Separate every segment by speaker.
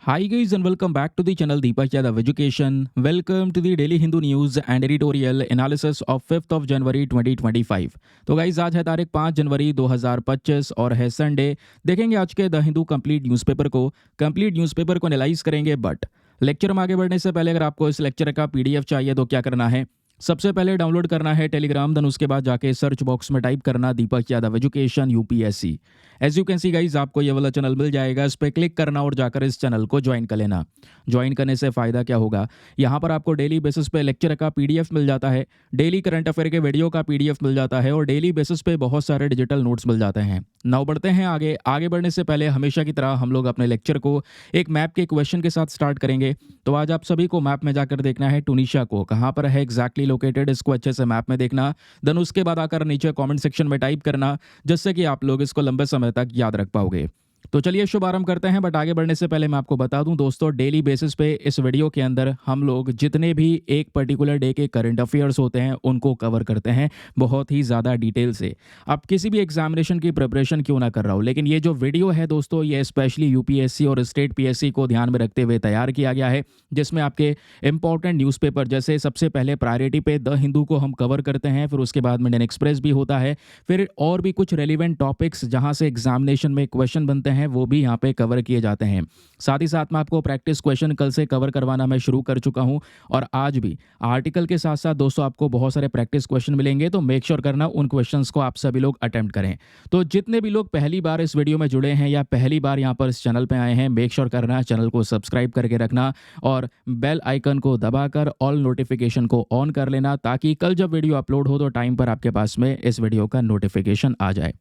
Speaker 1: Hi guys and welcome back to the channel Deepak Yadav Education. Welcome to the Daily Hindu News and Editorial Analysis of 5th of January 2025. तो guys आज है तारीख 5 जनवरी 2025 और है Sunday. देखेंगे आज के द हिंदू कंप्लीट न्यूज़पेपर को एनालाइज करेंगे। बट लेक्चर में आगे बढ़ने से पहले अगर आपको इस लेक्चर का पीडीएफ चाहिए तो क्या करना है, सबसे पहले डाउनलोड करना है टेलीग्राम, देन उसके बाद जाके सर्च बॉक्स में टाइप करना Deepak Yadav education UPSC. As you can see guys आपको ये वाला चैनल मिल जाएगा, इस पर क्लिक करना और जाकर इस चैनल को ज्वाइन कर लेना। ज्वाइन करने से फ़ायदा क्या होगा, यहाँ पर आपको डेली बेसिस पे लेक्चर का पीडीएफ मिल जाता है, डेली करंट अफेयर के वीडियो का पीडीएफ मिल जाता है और डेली बेसिस पे बहुत सारे डिजिटल नोट्स मिल जाते हैं। नाउ बढ़ते हैं आगे बढ़ने से पहले हमेशा की तरह हम लोग अपने लेक्चर को एक मैप के क्वेश्चन के साथ स्टार्ट करेंगे। तो आज आप सभी को मैप में जाकर देखना है टूनिशिया को कहाँ पर है एग्जैक्टली लोकेटेड, इसको अच्छे से मैप में देखना। देन उसके बाद आकर नीचे कमेंट सेक्शन में टाइप करना, जिससे कि आप लोग इसको लंबे समय तक याद रख पाओगे। तो चलिए शुभारंभ करते हैं। बट आगे बढ़ने से पहले मैं आपको बता दूं दोस्तों, डेली बेसिस पे इस वीडियो के अंदर हम लोग जितने भी एक पर्टिकुलर डे के करंट अफेयर्स होते हैं उनको कवर करते हैं बहुत ही ज़्यादा डिटेल से। आप किसी भी एग्जामिनेशन की प्रिपरेशन क्यों ना कर रहा हो, लेकिन ये जो वीडियो है दोस्तों ये स्पेशली यूपीएससी और स्टेट पीएससी को ध्यान में रखते हुए तैयार किया गया है, जिसमें आपके इंपॉर्टेंट न्यूज़पेपर जैसे सबसे पहले प्रायोरिटी पे द हिंदू को हम कवर करते हैं, फिर उसके बाद में इंडियन एक्सप्रेस भी होता है, फिर और भी कुछ रेलिवेंट टॉपिक्स जहाँ से एग्जामिनेशन में क्वेश्चन बनते हैं वो भी यहाँ पे कवर किए जाते हैं। साथ ही साथ में आपको प्रैक्टिस क्वेश्चन कल से कवर करवाना मैं शुरू कर चुका हूँ और आज भी आर्टिकल के साथ साथ दोस्तों आपको बहुत सारे प्रैक्टिस क्वेश्चन मिलेंगे, तो मेक श्योर करना उन क्वेश्चंस को आप सभी लोग अटेम्प्ट करें। तो जितने भी लोग पहली बार इस वीडियो में जुड़े हैं या पहली बार यहाँ पर इस चैनल पे आए हैं, मेक श्योर करना चैनल को सब्सक्राइब करके रखना और बेल आइकन को दबाकर ऑल नोटिफिकेशन को ऑन कर लेना, ताकि कल जब वीडियो अपलोड हो तो टाइम पर आपके पास में इस वीडियो का नोटिफिकेशन आ जाए।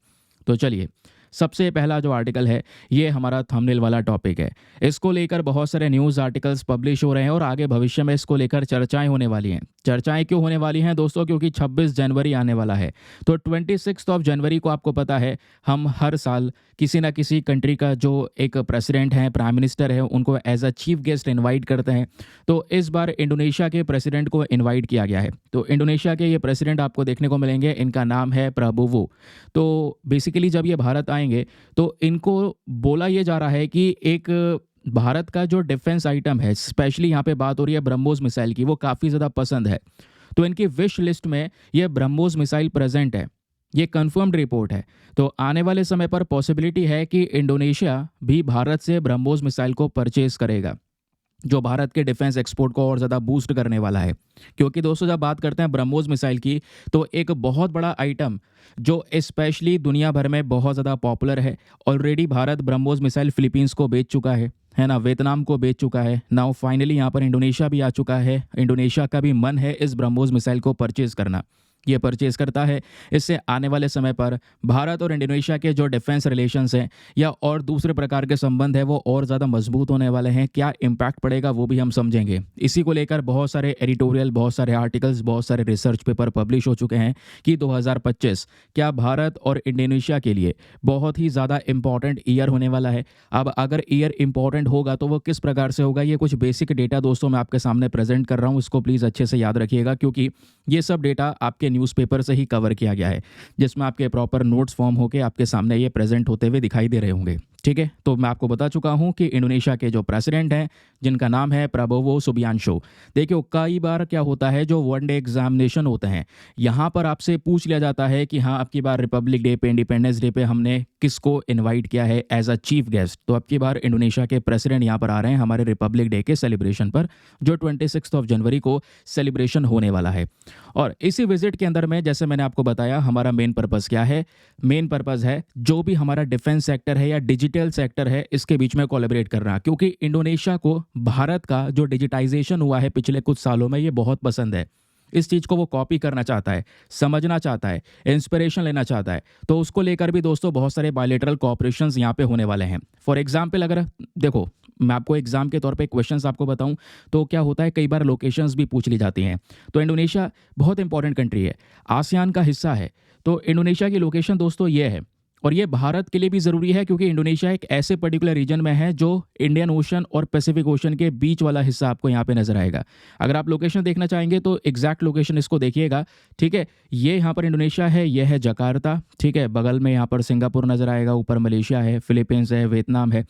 Speaker 1: तो चलिए, सबसे पहला जो आर्टिकल है ये हमारा थंबनेल वाला टॉपिक है। इसको लेकर बहुत सारे न्यूज़ आर्टिकल्स पब्लिश हो रहे हैं और आगे भविष्य में इसको लेकर चर्चाएं होने वाली हैं। चर्चाएं क्यों होने वाली हैं दोस्तों, क्योंकि 26 जनवरी आने वाला है। तो 26 ऑफ जनवरी को आपको पता है हम हर साल किसी ना किसी कंट्री का जो एक प्रेसिडेंट है, प्राइम मिनिस्टर है, उनको as a chief guest invite करते हैं। तो इस बार इंडोनेशिया के प्रेसिडेंट को इन्वाइट किया गया है। तो इंडोनेशिया के ये प्रेसिडेंट आपको देखने को मिलेंगे, इनका नाम है प्रबोवो। तो बेसिकली जब ये भारत आएंगे तो इनको बोला ये जा रहा है कि एक भारत का जो डिफेंस आइटम है, स्पेशली यहाँ पे बात हो रही है ब्रह्मोस मिसाइल की, वो काफ़ी ज़्यादा पसंद है। तो इनकी विश लिस्ट में ये ब्रह्मोस मिसाइल प्रेजेंट है, ये कंफर्म्ड रिपोर्ट है। तो आने वाले समय पर पॉसिबिलिटी है कि इंडोनेशिया भी भारत से ब्रह्मोस मिसाइल को परचेज करेगा, जो भारत के डिफेंस एक्सपोर्ट को और ज़्यादा बूस्ट करने वाला है। क्योंकि दोस्तों जब बात करते हैं ब्रह्मोस मिसाइल की, तो एक बहुत बड़ा आइटम जो स्पेशली दुनिया भर में बहुत ज़्यादा पॉपुलर है। Already Bharat BrahMos missile Philippines को बेच चुका है ना, वियतनाम को बेच चुका है। नाउ फाइनली यहाँ पर इंडोनेशिया भी आ चुका है। इंडोनेशिया का भी मन है इस ब्रह्मोस मिसाइल को परचेज करना। ये परचेज करता है, इससे आने वाले समय पर भारत और इंडोनेशिया के जो डिफेंस रिलेशंस हैं या और दूसरे प्रकार के संबंध हैं वो और ज़्यादा मजबूत होने वाले हैं। क्या इम्पैक्ट पड़ेगा वो भी हम समझेंगे। इसी को लेकर बहुत सारे एडिटोरियल, बहुत सारे आर्टिकल्स, बहुत सारे रिसर्च पेपर पब्लिश हो चुके हैं कि 2025 क्या भारत और इंडोनेशिया के लिए बहुत ही ज़्यादा इंपॉर्टेंट ईयर होने वाला है। अब अगर ईयर इंपॉर्टेंट होगा तो वो किस प्रकार से होगा, ये कुछ बेसिक डेटा दोस्तों मैं आपके सामने प्रेजेंट कर रहा हूँ। इसको प्लीज़ अच्छे से याद रखिएगा, क्योंकि ये सब डेटा आपके न्यूज़पेपर से ही कवर किया गया है, जिसमें आपके प्रॉपर नोट्स फॉर्म होकर आपके सामने ये प्रेजेंट होते हुए दिखाई दे रहे होंगे। ठीक है, तो मैं आपको बता चुका हूं कि इंडोनेशिया के जो प्रेसिडेंट हैं, जिनका नाम है प्रबोवो सुबियांशो। देखियो कई बार क्या होता है, जो वनडे एग्जामिनेशन होते हैं यहाँ पर आपसे पूछ लिया जाता है कि हाँ अब की बार रिपब्लिक डे पे, इंडिपेंडेंस डे पे हमने किसको इन्वाइट किया है एज अ चीफ गेस्ट। तो अब की बार इंडोनेशिया के प्रेसिडेंट यहाँ पर आ रहे हैं हमारे रिपब्लिक डे के सेलिब्रेशन पर, जो 26 ऑफ जनवरी को सेलिब्रेशन होने वाला है। और इसी विजिट के अंदर में जैसे मैंने आपको बताया हमारा मेन पर्पज़ क्या है। मेन पर्पज़ है जो भी हमारा डिफेंस सेक्टर है या डिजिटल सेक्टर है इसके बीच में कोलैबोरेट करना, क्योंकि इंडोनेशिया को भारत का जो डिजिटाइजेशन हुआ है पिछले कुछ सालों में ये बहुत पसंद है। इस चीज़ को वो कॉपी करना चाहता है, समझना चाहता है, इंस्पिरेशन लेना चाहता है। तो उसको लेकर भी दोस्तों बहुत सारे बायलैटरल कोऑपरेशंस यहाँ पे होने वाले हैं। फॉर एग्जांपल अगर देखो मैं आपको एग्जाम के तौर पे क्वेश्चंस आपको बताऊं तो क्या होता है, कई बार लोकेशंस भी पूछ ली जाती हैं। तो इंडोनेशिया बहुत इंपॉर्टेंट कंट्री है, आसियान का हिस्सा है। तो इंडोनेशिया की लोकेशन दोस्तों ये है, और ये भारत के लिए भी ज़रूरी है क्योंकि इंडोनेशिया एक ऐसे पर्टिकुलर रीजन में है जो इंडियन ओशन और पैसिफिक ओशन के बीच वाला हिस्सा आपको यहाँ पे नजर आएगा। अगर आप लोकेशन देखना चाहेंगे तो एग्जैक्ट लोकेशन इसको देखिएगा, ठीक है। ये यहाँ पर इंडोनेशिया है, ये है जकार्ता, ठीक है। बगल में यहाँ पर सिंगापुर नजर आएगा, ऊपर मलेशिया है, फिलीपींस है, वियतनाम है,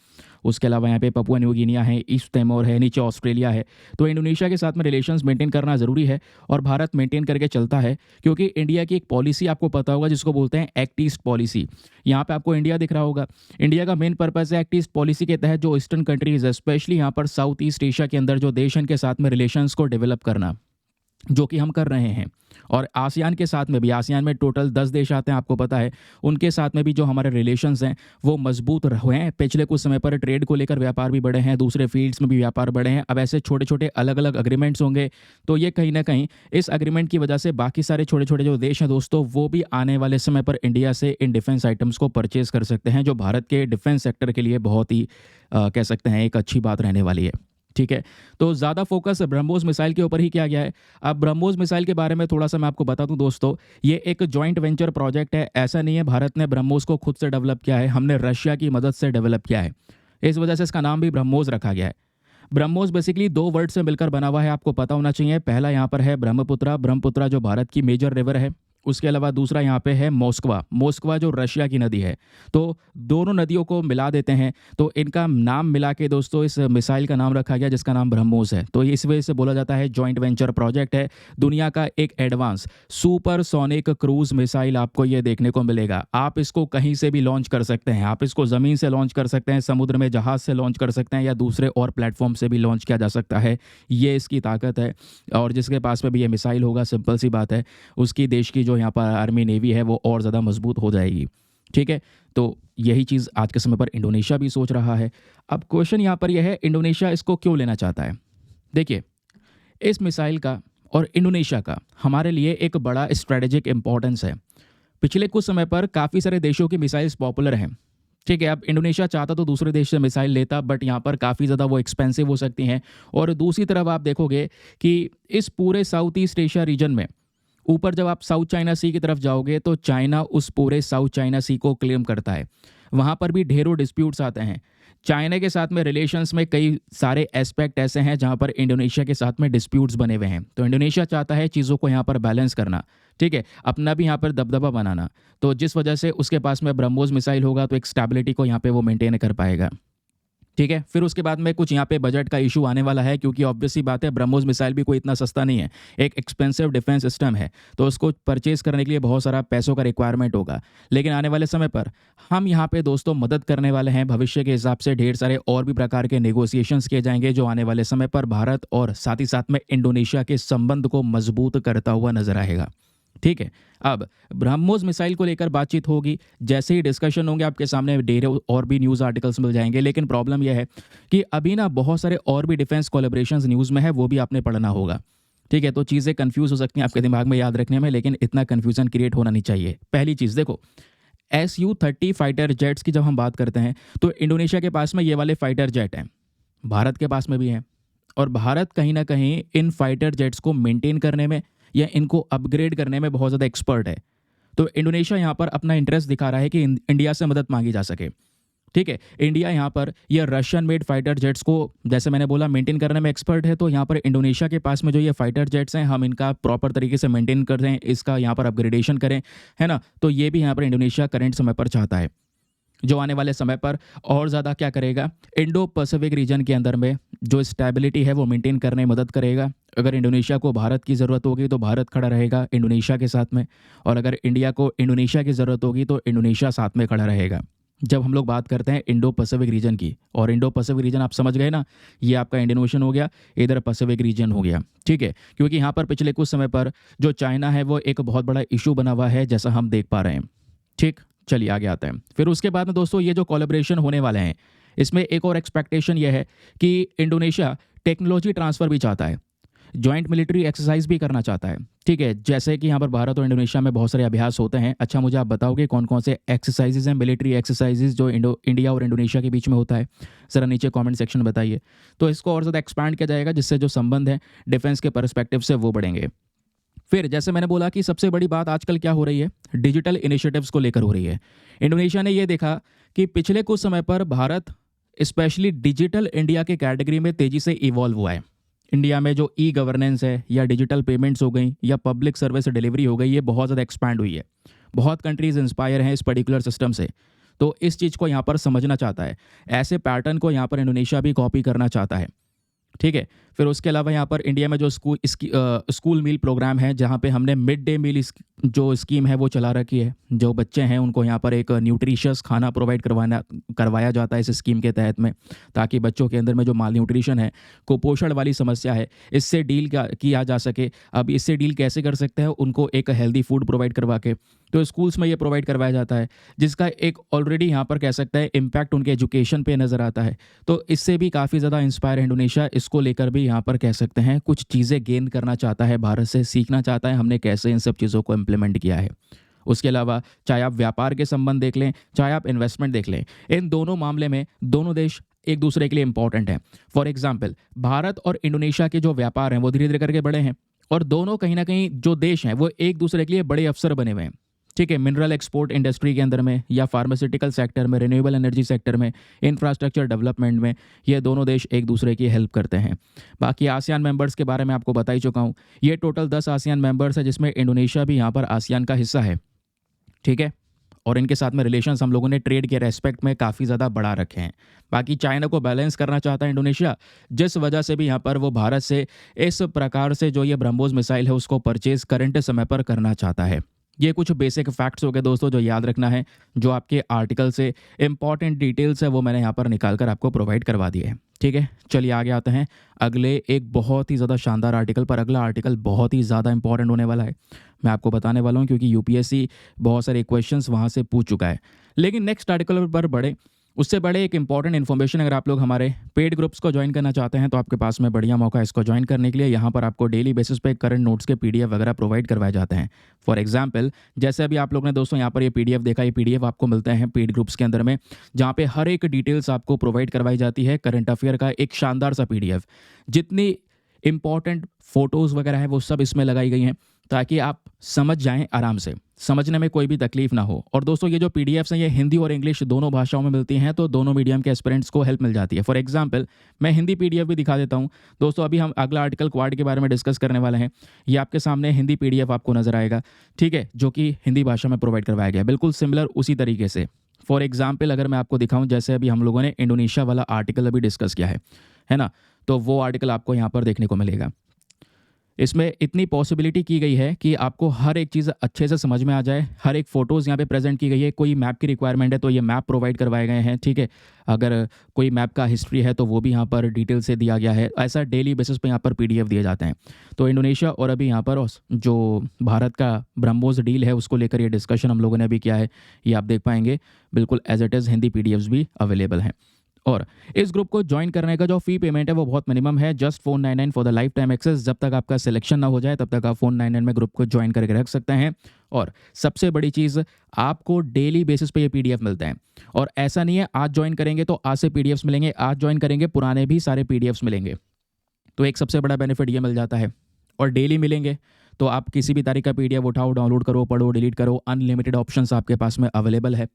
Speaker 1: उसके अलावा यहाँ पे पपुआ न्यू गिनिया है, ईस्ट तिमोर है, नीचे ऑस्ट्रेलिया है। तो इंडोनेशिया के साथ में रिलेशंस मेंटेन करना ज़रूरी है और भारत मेंटेन करके चलता है, क्योंकि इंडिया की एक पॉलिसी आपको पता होगा जिसको बोलते हैं एक्ट ईस्ट पॉलिसी। यहाँ पे आपको इंडिया दिख रहा होगा। इंडिया का मेन पर्पज़ है एक्ट ईस्ट पॉलिसी के तहत जो ईस्टर्न कंट्रीज़ है, स्पेशली यहाँ पर साउथ ईस्ट एशिया के अंदर जो देश हैं, इनके साथ में रिलेशंस को डेवलप करना, जो कि हम कर रहे हैं। और आसियान के साथ में भी, आसियान में टोटल 10 देश आते हैं, आपको पता है। उनके साथ में भी जो हमारे रिलेशंस हैं वो मजबूत हुए हैं। पिछले कुछ समय पर ट्रेड को लेकर व्यापार भी बढ़े हैं, दूसरे फील्ड्स में भी व्यापार बढ़े हैं। अब ऐसे छोटे छोटे अलग अलग अग्रीमेंट्स होंगे, तो ये कहीं ना कहीं इस अग्रीमेंट की वजह से बाकी सारे छोटे छोटे जो देश हैं दोस्तों, वो भी आने वाले समय पर इंडिया से इन डिफेंस आइटम्स को परचेज कर सकते हैं, जो भारत के डिफेंस सेक्टर के लिए बहुत ही कह सकते हैं एक अच्छी बात रहने वाली है, ठीक है। तो ज़्यादा फोकस ब्रह्मोस मिसाइल के ऊपर ही किया गया है। अब ब्रह्मोस मिसाइल के बारे में थोड़ा सा मैं आपको बता दूं दोस्तों, ये एक जॉइंट वेंचर प्रोजेक्ट है। ऐसा नहीं है भारत ने ब्रह्मोस को खुद से डेवलप किया है, हमने रशिया की मदद से डेवलप किया है। इस वजह से इसका नाम भी ब्रह्मोस रखा गया है। ब्रह्मोस बेसिकली 2 वर्ड से मिलकर बना हुआ है, आपको पता होना चाहिए। पहला यहाँ पर है ब्रह्मपुत्रा, ब्रह्मपुत्रा जो भारत की मेजर रिवर है। उसके अलावा दूसरा यहाँ पे है मोस्कवा, मोस्कवा जो रशिया की नदी है। तो दोनों नदियों को मिला देते हैं, तो इनका नाम मिला के दोस्तों इस मिसाइल का नाम रखा गया, जिसका नाम ब्रह्मोस है। तो इस वजह से बोला जाता है जॉइंट वेंचर प्रोजेक्ट है। दुनिया का एक एडवांस सुपरसोनिक क्रूज मिसाइल आपको ये देखने को मिलेगा। आप इसको कहीं से भी लॉन्च कर सकते हैं, आप इसको ज़मीन से लॉन्च कर सकते हैं, समुद्र में जहाज़ से लॉन्च कर सकते हैं, या दूसरे और प्लेटफॉर्म से भी लॉन्च किया जा सकता है। ये इसकी ताकत है। और जिसके पास में भी ये मिसाइल होगा, सिंपल सी बात है, उसकी देश की जो यहाँ पर आर्मी नेवी है वो और ज़्यादा मजबूत हो जाएगी, ठीक है। तो यही चीज़ आज के समय पर इंडोनेशिया भी सोच रहा है। अब क्वेश्चन यहाँ पर यह है, इंडोनेशिया इसको क्यों लेना चाहता है? देखिए, इस मिसाइल का और इंडोनेशिया का हमारे लिए एक बड़ा स्ट्रेटेजिक इंपॉर्टेंस है। पिछले कुछ समय पर काफ़ी सारे देशों की मिसाइल्स पॉपुलर हैं, ठीक है। अब इंडोनेशिया चाहता तो दूसरे देश से मिसाइल लेता, बट यहाँ पर काफ़ी ज़्यादा वो एक्सपेंसिव हो सकती हैं। और दूसरी तरफ आप देखोगे कि इस पूरे साउथ ईस्ट एशिया रीजन में ऊपर जब आप साउथ चाइना सी की तरफ जाओगे तो चाइना उस पूरे साउथ चाइना सी को क्लेम करता है। वहाँ पर भी ढेरों डिस्प्यूट्स आते हैं। चाइना के साथ में रिलेशंस में कई सारे एस्पेक्ट ऐसे हैं जहाँ पर इंडोनेशिया के साथ में डिस्प्यूट्स बने हुए हैं। तो इंडोनेशिया चाहता है चीज़ों को यहाँ पर बैलेंस करना, ठीक है, अपना भी यहाँ पर दबदबा बनाना। तो जिस वजह से उसके पास में ब्रह्मोस मिसाइल होगा तो एक स्टेबिलिटी को यहाँ पे वो मेंटेन कर पाएगा, ठीक है। फिर उसके बाद में कुछ यहाँ पे बजट का इशू आने वाला है, क्योंकि ऑब्वियस सी बात है ब्रह्मोस मिसाइल भी कोई इतना सस्ता नहीं है, एक एक्सपेंसिव डिफेंस सिस्टम है। तो उसको परचेज करने के लिए बहुत सारा पैसों का रिक्वायरमेंट होगा। लेकिन आने वाले समय पर हम यहाँ पे दोस्तों मदद करने वाले हैं। भविष्य के हिसाब से ढेर सारे और भी प्रकार के नेगोशिएशंस किए जाएंगे, जो आने वाले समय पर भारत और साथ ही साथ में इंडोनेशिया के संबंध को मजबूत करता हुआ नजर आएगा, ठीक है। अब ब्रह्मोस मिसाइल को लेकर बातचीत होगी, जैसे ही डिस्कशन होंगे आपके सामने ढेरों और भी न्यूज़ आर्टिकल्स मिल जाएंगे। लेकिन प्रॉब्लम यह है कि अभी ना बहुत सारे और भी डिफेंस कोलैबोरेशंस न्यूज़ में है, वो भी आपने पढ़ना होगा, ठीक है। तो चीज़ें कंफ्यूज हो सकती हैं आपके दिमाग में याद रखने में, लेकिन इतना कन्फ्यूजन क्रिएट होना नहीं चाहिए। पहली चीज़ देखो, Su-30 फाइटर जेट्स की जब हम बात करते हैं तो इंडोनेशिया के पास में ये वाले फाइटर जेट हैं, भारत के पास में भी हैं। और भारत कहीं ना कहीं इन फाइटर जेट्स को मेंटेन करने में या इनको अपग्रेड करने में बहुत ज़्यादा एक्सपर्ट है। तो इंडोनेशिया यहाँ पर अपना इंटरेस्ट दिखा रहा है कि इंडिया से मदद मांगी जा सके, ठीक है। इंडिया यहाँ पर ये रशियन मेड फाइटर जेट्स को, जैसे मैंने बोला, मेंटेन करने में एक्सपर्ट है। तो यहाँ पर इंडोनेशिया के पास में जो ये फाइटर जेट्स हैं, हम इनका प्रॉपर तरीके से मेंटेन कर दें, इसका यहाँ पर अपग्रेडेशन करें, है ना। तो ये भी यहाँ पर इंडोनेशिया करंट समय पर चाहता है, जो आने वाले समय पर और ज़्यादा क्या करेगा, इंडो पैसिफिक रीजन के अंदर में जो स्टेबिलिटी है वो मेंटेन करने में मदद करेगा। अगर इंडोनेशिया को भारत की ज़रूरत होगी तो भारत खड़ा रहेगा इंडोनेशिया के साथ में, और अगर इंडिया को इंडोनेशिया की ज़रूरत होगी तो इंडोनेशिया साथ में खड़ा रहेगा। जब हम लोग बात करते हैं इंडो पैसिफिक रीजन की, और इंडो पैसिफिक रीजन आप समझ गए ना, ये आपका इंडियन ओशन हो गया, इधर पैसिफिक रीजन हो गया, ठीक है। क्योंकि यहाँ पर पिछले कुछ समय पर जो चाइना है वो एक बहुत बड़ा इशू बना हुआ है, जैसा हम देख पा रहे हैं, ठीक। चलिए आगे आते हैं। फिर उसके बाद में दोस्तों ये जो कोलैबोरेशन होने वाले हैं, इसमें एक और एक्सपेक्टेशन ये है कि इंडोनेशिया टेक्नोलॉजी ट्रांसफ़र भी चाहता है, जॉइंट मिलिट्री एक्सरसाइज भी करना चाहता है, ठीक है। जैसे कि यहाँ पर भारत और इंडोनेशिया में बहुत सारे अभ्यास होते हैं। अच्छा, मुझे आप बताओगे कौन कौन से एक्सरसाइजेज हैं, मिलिट्री एक्सरसाइजेज जो इंडिया और इंडोनेशिया के बीच में होता है? ज़रा नीचे कमेंट सेक्शन में बताइए। तो इसको और ज़्यादा एक्सपैंड किया जाएगा, जिससे जो संबंध है डिफेंस के पर्सपेक्टिव से वो बढ़ेंगे। फिर जैसे मैंने बोला कि सबसे बड़ी बात आजकल क्या हो रही है, डिजिटल इनिशिएटिव्स को लेकर हो रही है। इंडोनेशिया ने ये देखा कि पिछले कुछ समय पर भारत स्पेशली डिजिटल इंडिया के कैटेगरी में तेज़ी से इवॉल्व हुआ है। इंडिया में जो ई गवर्नेंस है या डिजिटल पेमेंट्स हो गई या पब्लिक सर्विस डिलीवरी हो गई, ये बहुत ज़्यादा एक्सपैंड हुई है। बहुत कंट्रीज़ इंस्पायर हैं इस पर्टिकुलर सिस्टम से। तो इस चीज़ को यहाँ पर समझना चाहता है। ऐसे पैटर्न को यहाँ पर इंडोनेशिया भी कॉपी करना चाहता है। ठीक है। फिर उसके अलावा यहाँ पर इंडिया में जो स्कूल मील प्रोग्राम है, जहाँ पे हमने मिड डे मील जो स्कीम है वो चला रखी है। जो बच्चे हैं उनको यहाँ पर एक न्यूट्रिशियस खाना प्रोवाइड करवाया जाता है इस स्कीम के तहत में, ताकि बच्चों के अंदर में जो माल न्यूट्रिशन है, कुपोषण वाली समस्या है, इससे डील किया जा सके। अब इससे डील कैसे कर सकते हैं? उनको एक हेल्दी फूड प्रोवाइड करवा के, तो स्कूल्स में ये प्रोवाइड करवाया जाता है, जिसका एक ऑलरेडी यहाँ पर कह सकते हैं इम्पैक्ट उनके एजुकेशन पे नज़र आता है। तो इससे भी काफ़ी ज़्यादा इंस्पायर है इंडोनेशिया। इसको लेकर भी यहाँ पर कह सकते हैं कुछ चीज़ें गेन करना चाहता है, भारत से सीखना चाहता है हमने कैसे इन सब चीज़ों को इम्प्लीमेंट किया है। उसके अलावा चाहे आप व्यापार के संबंध देख लें, चाहे आप इन्वेस्टमेंट देख लें, इन दोनों मामले में दोनों देश एक दूसरे के लिए इंपॉर्टेंट हैं। फॉर एग्जाम्पल, भारत और इंडोनेशिया के जो व्यापार हैं वो धीरे धीरे करके बड़े हैं, और दोनों कहीं ना कहीं जो देश हैं वो एक दूसरे के लिए बड़े अफसर बने हुए हैं। ठीक है। मिनरल एक्सपोर्ट इंडस्ट्री के अंदर में, या फार्मास्यूटिकल सेक्टर में, रिन्यूएबल एनर्जी सेक्टर में, इंफ्रास्ट्रक्चर डेवलपमेंट में, ये दोनों देश एक दूसरे की हेल्प करते हैं। बाकी आसियान मेंबर्स के बारे में आपको बता ही चुका हूँ। ये टोटल 10 आसियान मेंबर्स है, जिसमें इंडोनेशिया भी यहाँ पर आसियान का हिस्सा है। ठीक है। और इनके साथ में रिलेशंस हम लोगों ने ट्रेड के रेस्पेक्ट में काफ़ी ज़्यादा बढ़ा रखे हैं। बाकी चाइना को बैलेंस करना चाहता है इंडोनेशिया, जिस वजह से भी यहाँ पर वो भारत से इस प्रकार से जो ये ब्रह्मोस मिसाइल है उसको परचेज करंट समय पर करना चाहता है। ये कुछ बेसिक फैक्ट्स हो गए दोस्तों, जो याद रखना है। जो आपके आर्टिकल से इंपॉर्टेंट डिटेल्स है वो मैंने यहाँ पर निकाल कर आपको प्रोवाइड करवा दिए हैं। ठीक है। चलिए आगे आते हैं अगले एक बहुत ही ज़्यादा शानदार आर्टिकल पर। अगला आर्टिकल बहुत ही ज़्यादा इंपॉर्टेंट होने वाला है, मैं आपको बताने वाला हूँ, क्योंकि यूपीएससी बहुत सारे क्वेश्चंस वहाँ से पूछ चुका है। लेकिन नेक्स्ट आर्टिकल पर बढ़े उससे बड़े एक इंपॉर्टेंट इन्फॉर्मेशन, अगर आप लोग हमारे पेड ग्रुप्स को ज्वाइन करना चाहते हैं तो आपके पास में बढ़िया मौका है इसको ज्वाइन करने के लिए। यहाँ पर आपको डेली बेसिस पे करंट नोट्स के पीडीएफ वगैरह प्रोवाइड करवाए जाते हैं। फॉर एग्जांपल, जैसे अभी आप लोग ने दोस्तों यहाँ पर ये पीडीएफ देखा, ये पीडीएफ आपको मिलते हैं पेड ग्रुप्स के अंदर में, जहाँ पे हर एक डिटेल्स आपको प्रोवाइड करवाई जाती है। करंट अफेयर का एक शानदार सा पीडीएफ, जितनी इंपॉर्टेंट फोटोज़ वगैरह है वो सब इसमें लगाई गई हैं, ताकि आप समझ जाएं, आराम से समझने में कोई भी तकलीफ ना हो। और दोस्तों ये जो पीडीएफ्स हैं ये हिंदी और इंग्लिश दोनों भाषाओं में मिलती हैं, तो दोनों मीडियम के एस्पिरेंट्स को हेल्प मिल जाती है। फॉर एग्जांपल, मैं हिंदी पीडीएफ भी दिखा देता हूं दोस्तों। अभी हम अगला आर्टिकल क्वाड के बारे में डिस्कस करने वाले हैं। ये आपके सामने हिंदी पीडीएफ आपको नजर आएगा, ठीक है, जो कि हिंदी भाषा में प्रोवाइड करवाया गया है, बिल्कुल सिमिलर उसी तरीके से। फॉर एग्जाम्पल, अगर मैं आपको दिखाऊँ, जैसे अभी हम लोगों ने इंडोनेशिया वाला आर्टिकल अभी डिस्कस किया है ना, तो वो आर्टिकल आपको यहाँ पर देखने को मिलेगा। इसमें इतनी पॉसिबिलिटी की गई है कि आपको हर एक चीज़ अच्छे से समझ में आ जाए। हर एक फ़ोटोज़ यहाँ पे प्रेजेंट की गई है। कोई मैप की रिक्वायरमेंट है तो ये मैप प्रोवाइड करवाए गए हैं, ठीक है। अगर कोई मैप का हिस्ट्री है तो वो भी यहाँ पर डिटेल से दिया गया है। ऐसा डेली बेसिस पे यहाँ पर पीडीएफ दिए जाते हैं। तो इंडोनेशिया और अभी यहाँ पर जो भारत का ब्रह्मोस डील है उसको लेकर ये डिस्कशन हम लोगों ने अभी किया है, ये आप देख पाएंगे बिल्कुल as it is. Hindi PDFs भी अवेलेबल हैं। और इस ग्रुप को ज्वाइन करने का जो फी पेमेंट है वो बहुत मिनिमम है, just 499 for the lifetime access. जब तक आपका सिलेक्शन ना हो जाए तब तक आप 499 में ग्रुप को ज्वाइन करके रख सकते हैं। और सबसे बड़ी चीज़, आपको डेली बेसिस पे ये पीडीएफ मिलते हैं। और ऐसा नहीं है आज ज्वाइन करेंगे तो आज से पीडीएफ्स मिलेंगे, आज ज्वाइन करेंगे पुराने भी सारे पीडीएफ्स मिलेंगे। तो एक सबसे बड़ा बेनिफिट ये मिल जाता है। और डेली मिलेंगे तो आप किसी भी तारीख का पीडीएफ उठाओ, डाउनलोड करो, पढ़ो, डिलीट करो, अनलिमिटेड ऑप्शंस आपके पास में अवेलेबल है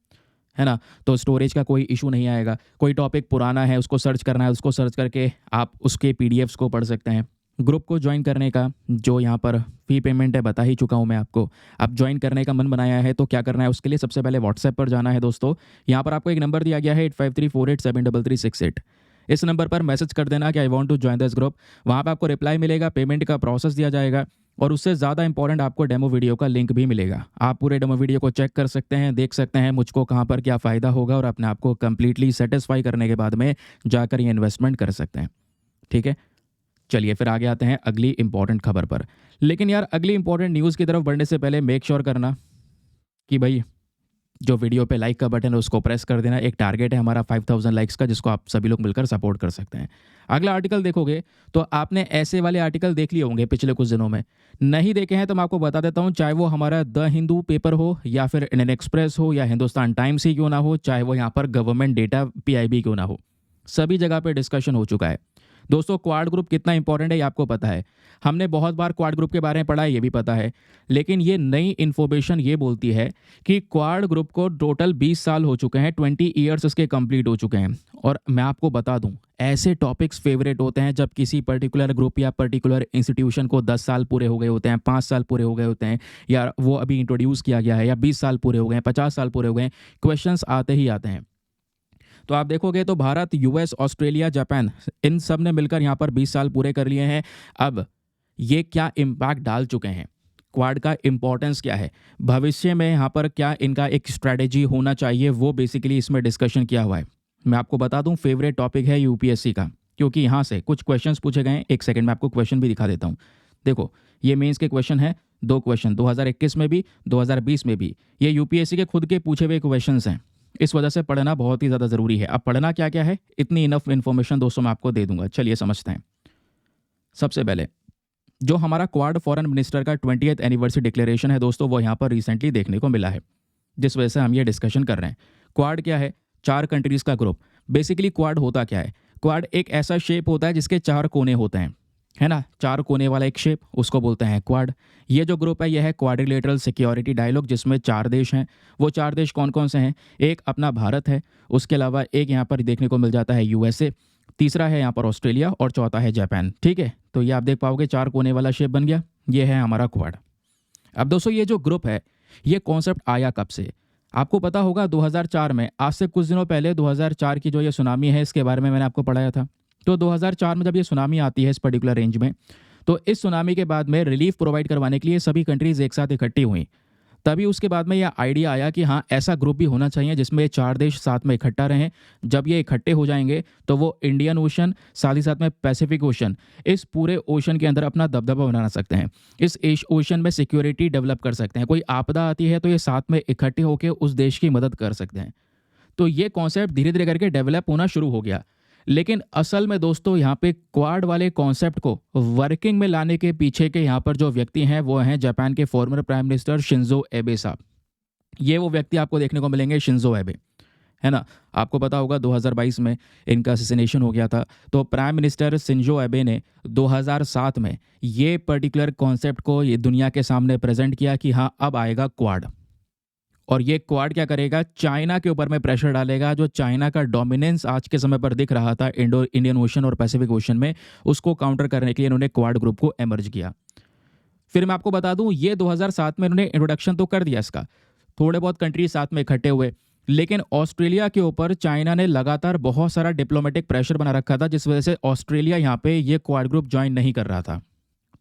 Speaker 1: ना। तो स्टोरेज का कोई इशू नहीं आएगा। कोई टॉपिक पुराना है उसको सर्च करना है, उसको सर्च करके आप उसके पीडीएफ्स को पढ़ सकते हैं। ग्रुप को ज्वाइन करने का जो यहाँ पर फ़ी पेमेंट है बता ही चुका हूँ मैं आपको। आप ज्वाइन करने का मन बनाया है तो क्या करना है, उसके लिए सबसे पहले व्हाट्सएप पर जाना है दोस्तों। यहाँ पर आपको एक नंबर दिया गया है 8534873368। इस नंबर पर मैसेज कर देना कि I want to join this group. वहाँ पर आपको रिप्लाई मिलेगा, पेमेंट का प्रोसेस दिया जाएगा, और उससे ज़्यादा इंपॉर्टेंट आपको डेमो वीडियो का लिंक भी मिलेगा। आप पूरे डेमो वीडियो को चेक कर सकते हैं, देख सकते हैं मुझको कहाँ पर क्या फ़ायदा होगा, और अपने आप को कंप्लीटली सेटिस्फाई करने के बाद में जाकर ये इन्वेस्टमेंट कर सकते हैं, ठीक है। चलिए फिर आगे आते हैं अगली इंपॉर्टेंट खबर पर। लेकिन यार अगली इंपॉर्टेंट न्यूज़ की तरफ बढ़ने से पहले मेक श्योर करना कि भाई जो वीडियो पे लाइक का बटन है उसको प्रेस कर देना। एक टारगेट है हमारा 5000 लाइक्स का, जिसको आप सभी लोग मिलकर सपोर्ट कर सकते हैं। अगला आर्टिकल देखोगे तो आपने ऐसे वाले आर्टिकल देख लिए होंगे पिछले कुछ दिनों में। नहीं देखे हैं तो मैं आपको बता देता हूं, चाहे वो हमारा द हिंदू पेपर हो, या फिर इंडियन एक्सप्रेस हो, या हिंदुस्तान टाइम्स ही क्यों ना हो, चाहे वो यहाँ पर गवर्नमेंट डेटा PIB क्यों ना हो, सभी जगह पे डिस्कशन हो चुका है। दोस्तों क्वाड ग्रुप कितना इंपॉर्टेंट है ये आपको पता है, हमने बहुत बार क्वाड ग्रुप के बारे में पढ़ा है, ये भी पता है। लेकिन ये नई इन्फॉर्मेशन ये बोलती है कि क्वाड ग्रुप को टोटल 20 साल हो चुके हैं, 20 ईयर्स इसके कंप्लीट हो चुके हैं। और मैं आपको बता दूं, ऐसे टॉपिक्स फेवरेट होते हैं जब किसी पर्टिकुलर ग्रुप या पर्टिकुलर इंस्टीट्यूशन को 10 साल पूरे हो गए होते हैं, 5 साल पूरे हो गए होते हैं, या वो अभी इंट्रोड्यूस किया गया है, या 20 साल पूरे हो गए हैं, 50 साल पूरे हो गए हैं, क्वेश्चंस आते ही आते हैं। तो आप देखोगे तो भारत, यूएस, ऑस्ट्रेलिया, जापान, इन सब ने मिलकर यहाँ पर 20 साल पूरे कर लिए हैं। अब ये क्या इम्पैक्ट डाल चुके हैं, क्वाड का इम्पोर्टेंस क्या है, भविष्य में यहाँ पर क्या इनका एक स्ट्रैटेजी होना चाहिए, वो बेसिकली इसमें डिस्कशन किया हुआ है। मैं आपको बता दूं फेवरेट टॉपिक है यूपीएससी का, क्योंकि यहाँ से कुछ क्वेश्चंस पूछे गए हैं। एक सेकंड में आपको क्वेश्चन भी दिखा देता हूँ। देखो ये मेंस के क्वेश्चन है, 2 क्वेश्चन 2021 में भी, 2020 में भी। ये यूपीएससी के खुद के पूछे हुए क्वेश्चंस हैं, इस वजह से पढ़ना बहुत ही ज़्यादा ज़रूरी है। अब पढ़ना क्या क्या है, इतनी इनफ इन्फॉर्मेशन दोस्तों मैं आपको दे दूंगा। चलिए समझते हैं। सबसे पहले जो हमारा क्वाड फॉरेन मिनिस्टर का 20th एनिवर्सरी डिक्लेरेशन है दोस्तों, वो यहाँ पर रिसेंटली देखने को मिला है, जिस वजह से हम ये डिस्कशन कर रहे हैं। क्वाड क्या है, 4 कंट्रीज़ का ग्रुप। बेसिकली क्वाड होता क्या है, क्वाड एक ऐसा शेप होता है जिसके 4 कोने होते हैं, है ना, 4 कोने वाला एक शेप, उसको बोलते हैं क्वाड। ये जो ग्रुप है यह है क्वाड्रिलेटरल सिक्योरिटी डायलॉग, जिसमें 4 देश हैं। वो 4 देश कौन कौन से हैं, एक अपना भारत है, उसके अलावा एक यहाँ पर देखने को मिल जाता है यूएसए, तीसरा है यहाँ पर ऑस्ट्रेलिया, और चौथा है जापान। ठीक है, तो ये आप देख पाओगे 4 कोने वाला शेप बन गया, ये है हमारा क्वाड। अब दोस्तों ये जो ग्रुप है, ये कॉन्सेप्ट आया कब से, आपको पता होगा 2004 में, आज से कुछ दिनों पहले 2004 की जो ये सुनामी है इसके बारे में मैंने आपको पढ़ाया था। तो 2004 में जब ये सुनामी आती है इस पर्टिकुलर रेंज में, तो इस सुनामी के बाद में रिलीफ प्रोवाइड करवाने के लिए सभी कंट्रीज एक साथ इकट्ठी हुई। तभी उसके बाद में यह आइडिया आया कि हाँ ऐसा ग्रुप भी होना चाहिए जिसमें ये 4 देश साथ में इकट्ठा रहें। जब ये इकट्ठे हो जाएंगे तो वो इंडियन ओशन, साथ ही साथ में पैसिफिक ओशन, इस पूरे ओशन के अंदर अपना दबदबा बना सकते हैं, इस ओशन में सिक्योरिटी डेवलप कर सकते हैं। कोई आपदा आती है तो ये साथ में इकट्ठे होकर उस देश की मदद कर सकते हैं। तो ये कॉन्सेप्ट धीरे धीरे करके डेवलप होना शुरू हो गया। लेकिन असल में दोस्तों यहाँ पे क्वाड वाले कॉन्सेप्ट को वर्किंग में लाने के पीछे के यहाँ पर जो व्यक्ति हैं वो हैं जापान के फॉर्मर प्राइम मिनिस्टर शिंजो एबे साहब। ये वो व्यक्ति आपको देखने को मिलेंगे, शिंजो एबे, है ना। आपको पता होगा 2022 में इनका असेसिनेशन हो गया था। तो प्राइम मिनिस्टर शिंजो एबे ने 2007 में ये पर्टिकुलर कॉन्सेप्ट को ये दुनिया के सामने प्रेजेंट किया कि हाँ अब आएगा क्वाड। और ये क्वाड क्या करेगा, चाइना के ऊपर में प्रेशर डालेगा। जो चाइना का डोमिनेंस आज के समय पर दिख रहा था इंडियन ओशन और पैसिफिक ओशन में, उसको काउंटर करने के लिए इन्होंने क्वाड ग्रुप को एमर्ज किया। फिर मैं आपको बता दूं ये 2007 में इन्होंने इंट्रोडक्शन तो कर दिया इसका, थोड़े बहुत कंट्री साथ में इकट्ठे हुए, लेकिन ऑस्ट्रेलिया के ऊपर चाइना ने लगातार बहुत सारा डिप्लोमेटिक प्रेशर बना रखा था, जिस वजह से ऑस्ट्रेलिया यहाँ पे ये क्वाड ग्रुप ज्वाइन नहीं कर रहा था।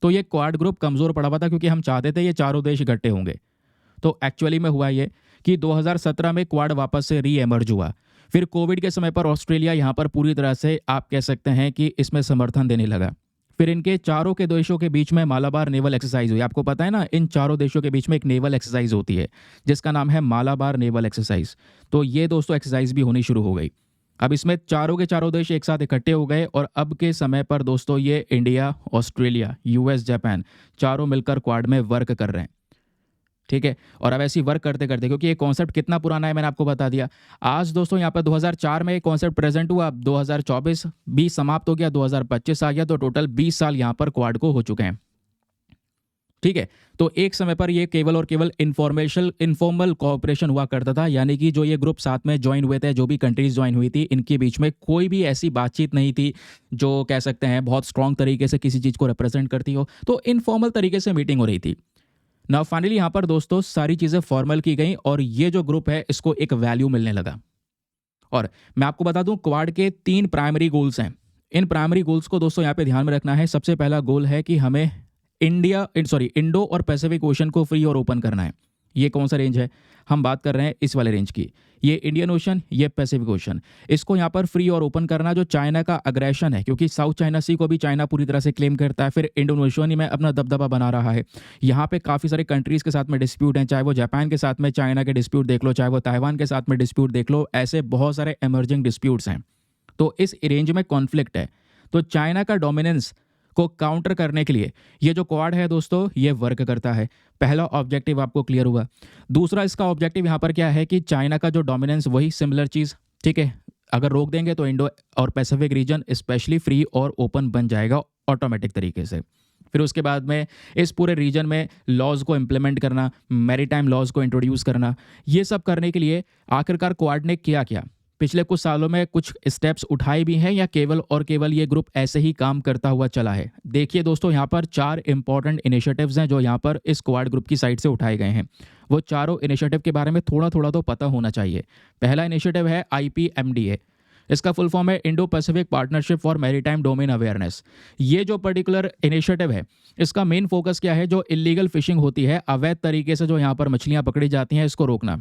Speaker 1: तो ये क्वाड ग्रुप कमज़ोर पड़ा हुआ था, क्योंकि हम चाहते थे ये 4 देश इकट्ठे होंगे। तो एक्चुअली में हुआ ये कि 2017 में क्वाड वापस से री एमर्ज हुआ। फिर कोविड के समय पर ऑस्ट्रेलिया यहाँ पर पूरी तरह से आप कह सकते हैं कि इसमें समर्थन देने लगा। फिर इनके चारों के देशों के बीच में मालाबार नेवल एक्सरसाइज हुई। आपको पता है ना, इन चारों देशों के बीच में एक नेवल एक्सरसाइज होती है जिसका नाम है मालाबार नेवल एक्सरसाइज। तो ये दोस्तों एक्सरसाइज भी होनी शुरू हो गई। अब इसमें चारों के चारों देश एक साथ इकट्ठे हो गए, और अब के समय पर दोस्तों ये इंडिया, ऑस्ट्रेलिया, यूएस, जापान, चारों मिलकर क्वाड में वर्क कर रहे हैं। ठीक है, और अब ऐसी वर्क करते करते, क्योंकि ये कॉन्सेप्ट कितना पुराना है मैंने आपको बता दिया। आज दोस्तों यहाँ पर 2004 में ये कॉन्सेप्ट प्रेजेंट हुआ, अब 2024 भी समाप्त हो गया, 2025 आ गया, तो टोटल 20 साल यहाँ पर क्वाड को हो चुके हैं। ठीक है, तो एक समय पर ये केवल और केवल इनफॉर्मल कोऑपरेशन हुआ करता था, यानी कि जो ये ग्रुप साथ में ज्वाइन हुए थे, जो भी कंट्रीज ज्वाइन हुई थी, इनके बीच में कोई भी ऐसी बातचीत नहीं थी जो कह सकते हैं बहुत स्ट्रांग तरीके से किसी चीज़ को रिप्रेजेंट करती हो। तो इनफॉर्मल तरीके से मीटिंग हो रही थी। नाउ फाइनली यहाँ पर दोस्तों सारी चीज़ें फॉर्मल की गई, और ये जो ग्रुप है इसको एक वैल्यू मिलने लगा। और मैं आपको बता दूं क्वाड के 3 प्राइमरी गोल्स हैं। इन प्राइमरी गोल्स को दोस्तों यहाँ पे ध्यान में रखना है। सबसे पहला गोल है कि हमें इंडो और पैसिफिक ओशन को फ्री और ओपन करना है। ये कौन सा रेंज है, हम बात कर रहे हैं इस वाले रेंज की। ये इंडियन ओशन, ये पैसिफिक ओशन, इसको यहाँ पर फ्री और ओपन करना। जो चाइना का अग्रेशन है, क्योंकि साउथ चाइना सी को भी चाइना पूरी तरह से क्लेम करता है, फिर इंडियन ओशन में अपना दबदबा बना रहा है। यहाँ पे काफ़ी सारे कंट्रीज़ के साथ में डिस्प्यूट हैं, चाहे वो जापान के साथ में चाइना के डिस्प्यूट देख लो, चाहे वो ताइवान के साथ में डिस्प्यूट देख लो, ऐसे बहुत सारे एमर्जिंग डिस्प्यूट्स हैं। तो इस रेंज में कॉन्फ्लिक्ट है। तो चाइना का डोमिनेंस को काउंटर करने के लिए ये जो क्वाड है दोस्तों ये वर्क करता है। पहला ऑब्जेक्टिव आपको क्लियर हुआ। दूसरा इसका ऑब्जेक्टिव यहाँ पर क्या है कि चाइना का जो डोमिनेंस, वही सिमिलर चीज़, ठीक है, अगर रोक देंगे तो इंडो और पैसिफिक रीजन स्पेशली फ्री और ओपन बन जाएगा ऑटोमेटिक तरीके से। फिर उसके बाद में इस पूरे रीजन में लॉज को इम्प्लीमेंट करना, मैरीटाइम लॉज को इंट्रोड्यूस करना, ये सब करने के लिए आखिरकार क्वाड ने किया क्या? पिछले कुछ सालों में कुछ स्टेप्स उठाए भी हैं या केवल और केवल ये ग्रुप ऐसे ही काम करता हुआ चला है? देखिए दोस्तों, यहाँ पर 4 इंपॉर्टेंट इनिशिएटिव्स हैं जो यहाँ पर इस क्वाड ग्रुप की साइड से उठाए गए हैं। वो चारों इनिशिएटिव के बारे में थोड़ा थोड़ा तो पता होना चाहिए। पहला इनिशिएटिव है IPMDA। इसका फुल फॉर्म है Indo Pacific partnership for maritime domain awareness. ये जो पर्टिकुलर इनिशिएटिव है, इसका मेन फोकस क्या है? जो इलीगल फिशिंग होती है, अवैध तरीके से जो यहाँ पर मछलियाँ पकड़ी जाती हैं, इसको रोकना।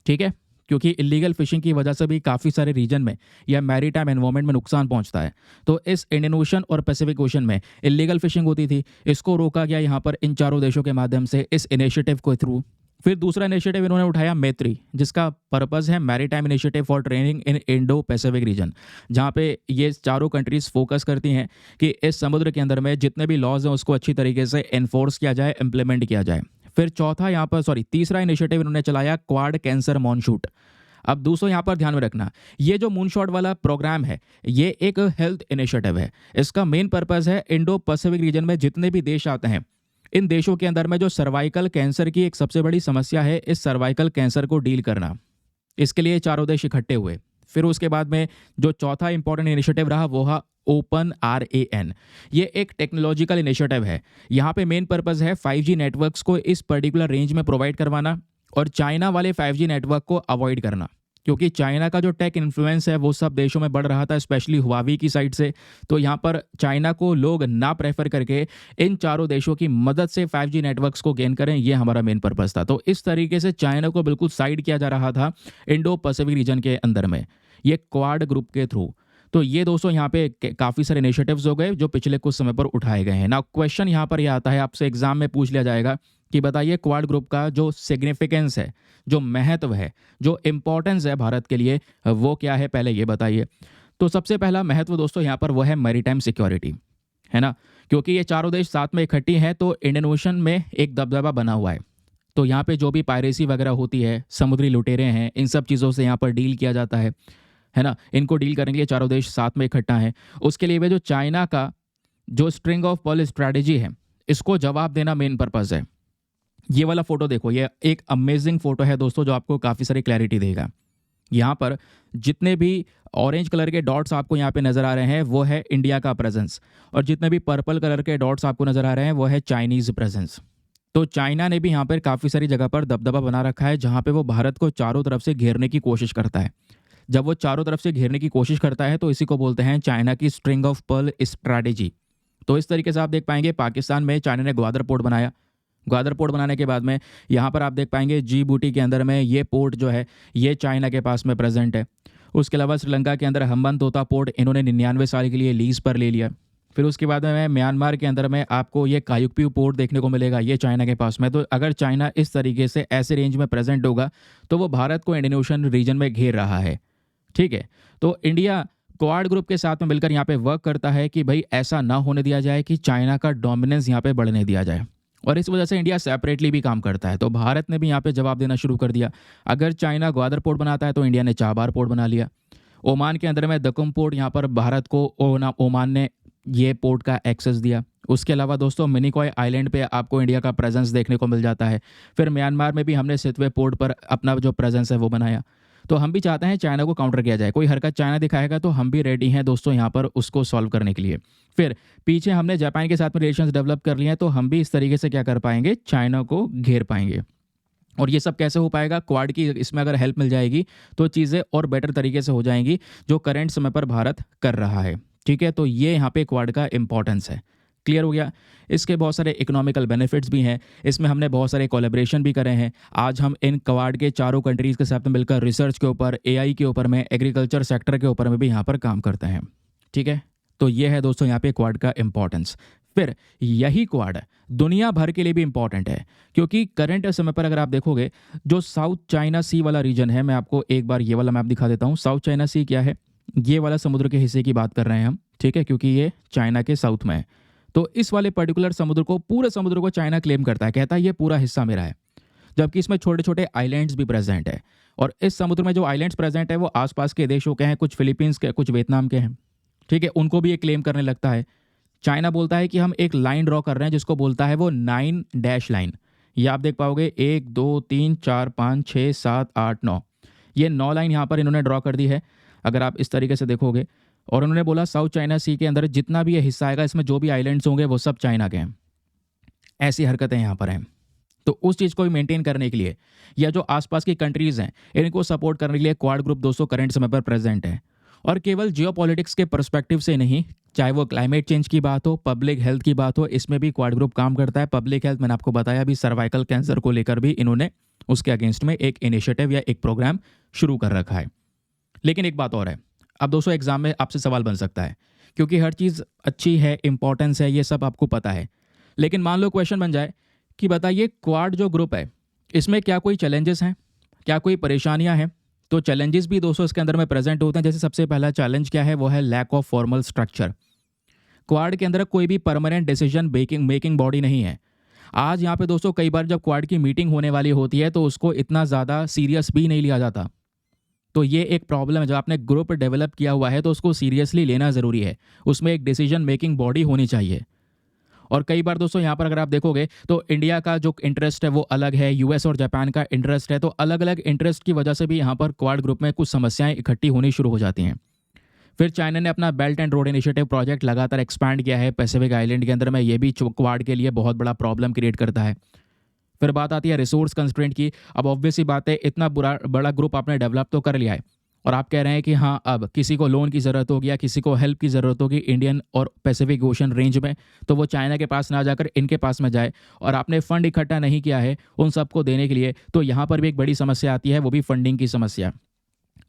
Speaker 1: ठीक है, क्योंकि इलीगल फिशिंग की वजह से भी काफ़ी सारे रीजन में या मैरीटाइम एनवायरनमेंट में नुकसान पहुंचता है। तो इस इंडियन ओशन और पैसिफिक ओशन में इलीगल फिशिंग होती थी, इसको रोका गया यहाँ पर इन चारों देशों के माध्यम से इस इनिशिएटिव के थ्रू। फिर दूसरा इनिशिएटिव इन्होंने उठाया मैत्री, जिसका पर्पस है maritime initiative for training in Indo Pacific region, जहाँ पे ये चारों कंट्रीज फोकस करती हैं कि इस समुद्र के अंदर में जितने भी लॉज हैं उसको अच्छी तरीके से एनफोर्स किया जाए, इम्प्लीमेंट किया जाए। फिर तीसरा इनिशिएटिव इन्होंने चलाया क्वाड कैंसर मॉनशूट। अब दोस्तों यहाँ पर ध्यान में रखना, ये जो मूनशॉट वाला प्रोग्राम है, ये एक हेल्थ इनिशिएटिव है। इसका मेन पर्पस है इंडो पैसिफिक रीजन में जितने भी देश आते हैं, इन देशों के अंदर में जो सर्वाइकल कैंसर की एक सबसे बड़ी समस्या है, इस सर्वाइकल कैंसर को डील करना। इसके लिए चारों देश इकट्ठे हुए। फिर उसके बाद में जो चौथा इंपॉर्टेंट इनिशिएटिव रहा वो है ओपन RAN। ये एक टेक्नोलॉजिकल इनिशिएटिव है। यहाँ पे मेन पर्पस है 5G नेटवर्क्स को इस पर्टिकुलर रेंज में प्रोवाइड करवाना और चाइना वाले 5G नेटवर्क को अवॉइड करना, क्योंकि चाइना का जो टेक इन्फ्लुएंस है वो सब देशों में बढ़ रहा था, स्पेशली हुआवी की साइड से। तो यहाँ पर चाइना को लोग ना प्रेफर करके इन चारों देशों की मदद से 5G नेटवर्क्स को गेन करें, ये हमारा मेन पर्पस था। तो इस तरीके से चाइना को बिल्कुल साइड किया जा रहा था इंडो पैसिफिक रीजन के अंदर में, ये क्वाड ग्रुप के थ्रू। तो ये दोस्तों यहाँ पे काफ़ी सारे इनिशिएटिव्स हो गए जो पिछले कुछ समय पर उठाए गए हैं। ना क्वेश्चन यहाँ पर यह आता है, आपसे एग्जाम में पूछ लिया जाएगा कि बताइए क्वाड ग्रुप का जो सिग्निफिकेंस है, जो महत्व है, जो इम्पोर्टेंस है भारत के लिए, वो क्या है, पहले ये बताइए। तो सबसे पहला महत्व दोस्तों यहाँ पर वो है मैरीटाइम सिक्योरिटी, है ना। क्योंकि ये चारों देश साथ में इकट्ठी हैं तो इंडियन ओशन में एक दबदबा बना हुआ है। तो यहाँ पे जो भी पायरेसी वगैरह होती है, समुद्री लुटेरे हैं, इन सब चीज़ों से यहाँ पर डील किया जाता है ना। इनको डील करने के लिए चारों देश साथ में इकट्ठा हैं। उसके लिए वे जो चाइना का जो स्ट्रिंग ऑफ पर्ल स्ट्रैटेजी है, इसको जवाब देना मेन पर्पस है। ये वाला फोटो देखो, ये एक अमेजिंग फोटो है दोस्तों जो आपको काफ़ी सारी क्लैरिटी देगा। यहाँ पर जितने भी ऑरेंज कलर के डॉट्स आपको यहाँ पे नज़र आ रहे हैं वो है इंडिया का प्रेजेंस, और जितने भी पर्पल कलर के डॉट्स आपको नज़र आ रहे हैं वो है चाइनीज़ प्रेजेंस। तो चाइना ने भी यहाँ पर काफ़ी सारी जगह पर दबदबा बना रखा है, जहाँ पे वो भारत को चारों तरफ से घेरने की कोशिश करता है। जब वो चारों तरफ से घेरने की कोशिश करता है तो इसी को बोलते हैं चाइना की स्ट्रिंग ऑफ पर्ल स्ट्रैटेजी। तो इस तरीके से आप देख पाएंगे पाकिस्तान में चाइना ने ग्वादर पोर्ट बनाया। ग्वादर पोर्ट बनाने के बाद में यहाँ पर आप देख पाएंगे जिबूटी के अंदर में ये पोर्ट जो है ये चाइना के पास में प्रेजेंट है। उसके अलावा श्रीलंका के अंदर हम्बनतोता पोर्ट इन्होंने 99 साल के लिए लीज पर ले लिया। फिर उसके बाद में म्यांमार के अंदर में आपको ये कायुकप्यू पोर्ट देखने को मिलेगा, ये चाइना के पास में। तो अगर चाइना इस तरीके से ऐसे रेंज में प्रेजेंट होगा तो वो भारत को इंडियन ओशन रीजन में घेर रहा है, ठीक है। तो इंडिया क्वाड ग्रुप के साथ में मिलकर यहाँ पे वर्क करता है कि भाई ऐसा ना होने दिया जाए कि चाइना का डोमिनेंस यहाँ पे बढ़ने दिया जाए, और इस वजह से इंडिया सेपरेटली भी काम करता है। तो भारत ने भी यहाँ पे जवाब देना शुरू कर दिया। अगर चाइना ग्वादर पोर्ट बनाता है तो इंडिया ने चाबार पोर्ट बना लिया। ओमान के अंदर में दकुम पोर्ट, यहाँ पर भारत को ओमान ने ये पोर्ट का एक्सेस दिया। उसके अलावा दोस्तों मिनिकॉय आइलैंड पे आपको इंडिया का प्रेजेंस देखने को मिल जाता है। फिर म्यांमार में भी हमने सितवे पोर्ट पर अपना जो प्रेजेंस है वो बनाया। तो हम भी चाहते हैं चाइना को काउंटर किया जाए। कोई हरकत चाइना दिखाएगा तो हम भी रेडी हैं दोस्तों यहाँ पर उसको सॉल्व करने के लिए। फिर पीछे हमने जापान के साथ में रिलेशंस डेवलप कर लिए हैं, तो हम भी इस तरीके से क्या कर पाएंगे, चाइना को घेर पाएंगे। और ये सब कैसे हो पाएगा, क्वाड की इसमें अगर हेल्प मिल जाएगी तो चीज़ें और बेटर तरीके से हो जाएंगी, जो करंट समय पर भारत कर रहा है, ठीक है। तो ये यहाँ पे क्वाड का इंपॉर्टेंस है। क्लियर हो गया। इसके बहुत सारे इकोनॉमिकल बेनिफिट्स भी हैं, इसमें हमने बहुत सारे कोलैबोरेशन भी करे हैं। आज हम इन क्वाड के चारों कंट्रीज़ के साथ मिलकर रिसर्च के ऊपर, AI के ऊपर में, एग्रीकल्चर सेक्टर के ऊपर में भी यहाँ पर काम करते हैं, ठीक है। तो ये है दोस्तों यहाँ पे क्वाड का इंपॉर्टेंस। फिर यही क्वाड दुनिया भर के लिए भी इंपॉर्टेंट है, क्योंकि करंट समय पर अगर आप देखोगे जो साउथ चाइना सी वाला रीजन है, मैं आपको एक बार ये वाला मैप दिखा देता हूँ। साउथ चाइना सी क्या है, ये वाला समुद्र के हिस्से की बात कर रहे हैं हम, ठीक है, क्योंकि ये चाइना के साउथ में है। तो इस वाले पर्टिकुलर समुद्र को, पूरे समुद्र को चाइना क्लेम करता है, कहता है ये पूरा हिस्सा मेरा है, जबकि इसमें छोटे छोटे आइलैंड्स भी प्रेजेंट है। और इस समुद्र में जो आइलैंड्स प्रेजेंट है वो आसपास के देशों के हैं, कुछ फिलीपींस के, कुछ वियतनाम के हैं। ठीक है, उनको भी ये क्लेम करने लगता है। चाइना बोलता है कि हम एक लाइन ड्रॉ कर रहे हैं जिसको बोलता है वो 9 डैश लाइन। ये आप देख पाओगे 1 2 3 4 5 6 7 8 9, ये 9 लाइन यहाँ पर इन्होंने ड्रॉ कर दी है अगर आप इस तरीके से देखोगे। और उन्होंने बोला साउथ चाइना सी के अंदर जितना भी ये हिस्सा आएगा इसमें जो भी आइलैंड्स होंगे वो सब चाइना के हैं। ऐसी हरकतें यहाँ पर हैं। तो उस चीज़ को भी मेंटेन करने के लिए या जो आसपास की कंट्रीज़ हैं इनको सपोर्ट करने के लिए क्वाड ग्रुप दोस्तों करंट समय पर प्रेजेंट है। और केवल जियोपॉलिटिक्स के पर्सपेक्टिव से नहीं, चाहे वो क्लाइमेट चेंज की बात हो, पब्लिक हेल्थ की बात हो, इसमें भी क्वाड ग्रुप काम करता है। पब्लिक हेल्थ मैंने आपको बताया भी, सर्वाइकल कैंसर को लेकर भी इन्होंने उसके अगेंस्ट में एक इनिशिएटिव या एक प्रोग्राम शुरू कर रखा है। लेकिन एक बात और है, अब दोस्तों एग्जाम में आपसे सवाल बन सकता है, क्योंकि हर चीज़ अच्छी है, इंपॉर्टेंस है, ये सब आपको पता है, लेकिन मान लो क्वेश्चन बन जाए कि बताइए क्वाड जो ग्रुप है इसमें क्या कोई चैलेंजेस हैं, क्या कोई परेशानियां हैं। तो चैलेंजेस भी दोस्तों इसके अंदर में प्रेजेंट होते हैं। जैसे सबसे पहला चैलेंज क्या है, वो है lack of formal structure. Quad के अंदर कोई भी परमानेंट डिसीजन मेकिंग बॉडी नहीं है। आज यहाँ पे दोस्तों कई बार जब क्वाड की मीटिंग होने वाली होती है तो उसको इतना ज़्यादा सीरियस भी नहीं लिया जाता। तो ये एक प्रॉब्लम है। जब आपने ग्रुप डेवलप किया हुआ है तो उसको सीरियसली लेना ज़रूरी है, उसमें एक डिसीजन मेकिंग बॉडी होनी चाहिए। और कई बार दोस्तों यहाँ पर अगर आप देखोगे तो इंडिया का जो इंटरेस्ट है वो अलग है, यूएस और जापान का इंटरेस्ट है, तो अलग अलग इंटरेस्ट की वजह से भी यहाँ पर क्वाड ग्रुप में कुछ समस्याएं इकट्ठी होनी शुरू हो जाती हैं। फिर चाइना ने अपना belt and road initiative project लगातार एक्सपैंड किया है पैसिफिक आइलैंड के अंदर में, ये भी क्वाड के लिए बहुत बड़ा प्रॉब्लम क्रिएट करता है। फिर बात आती है रिसोर्स कंस्ट्रेंट की। अब ऑब्वियस सी बात है, इतना बड़ा ग्रुप आपने डेवलप तो कर लिया है और आप कह रहे हैं कि हाँ अब किसी को लोन की ज़रूरत होगी या किसी को हेल्प की ज़रूरत होगी इंडियन और पैसिफिक ओशन रेंज में, तो वो चाइना के पास ना जाकर इनके पास में जाए, और आपने फंड इकट्ठा नहीं किया है उन सबको देने के लिए, तो यहाँ पर भी एक बड़ी समस्या आती है, वो भी फंडिंग की समस्या।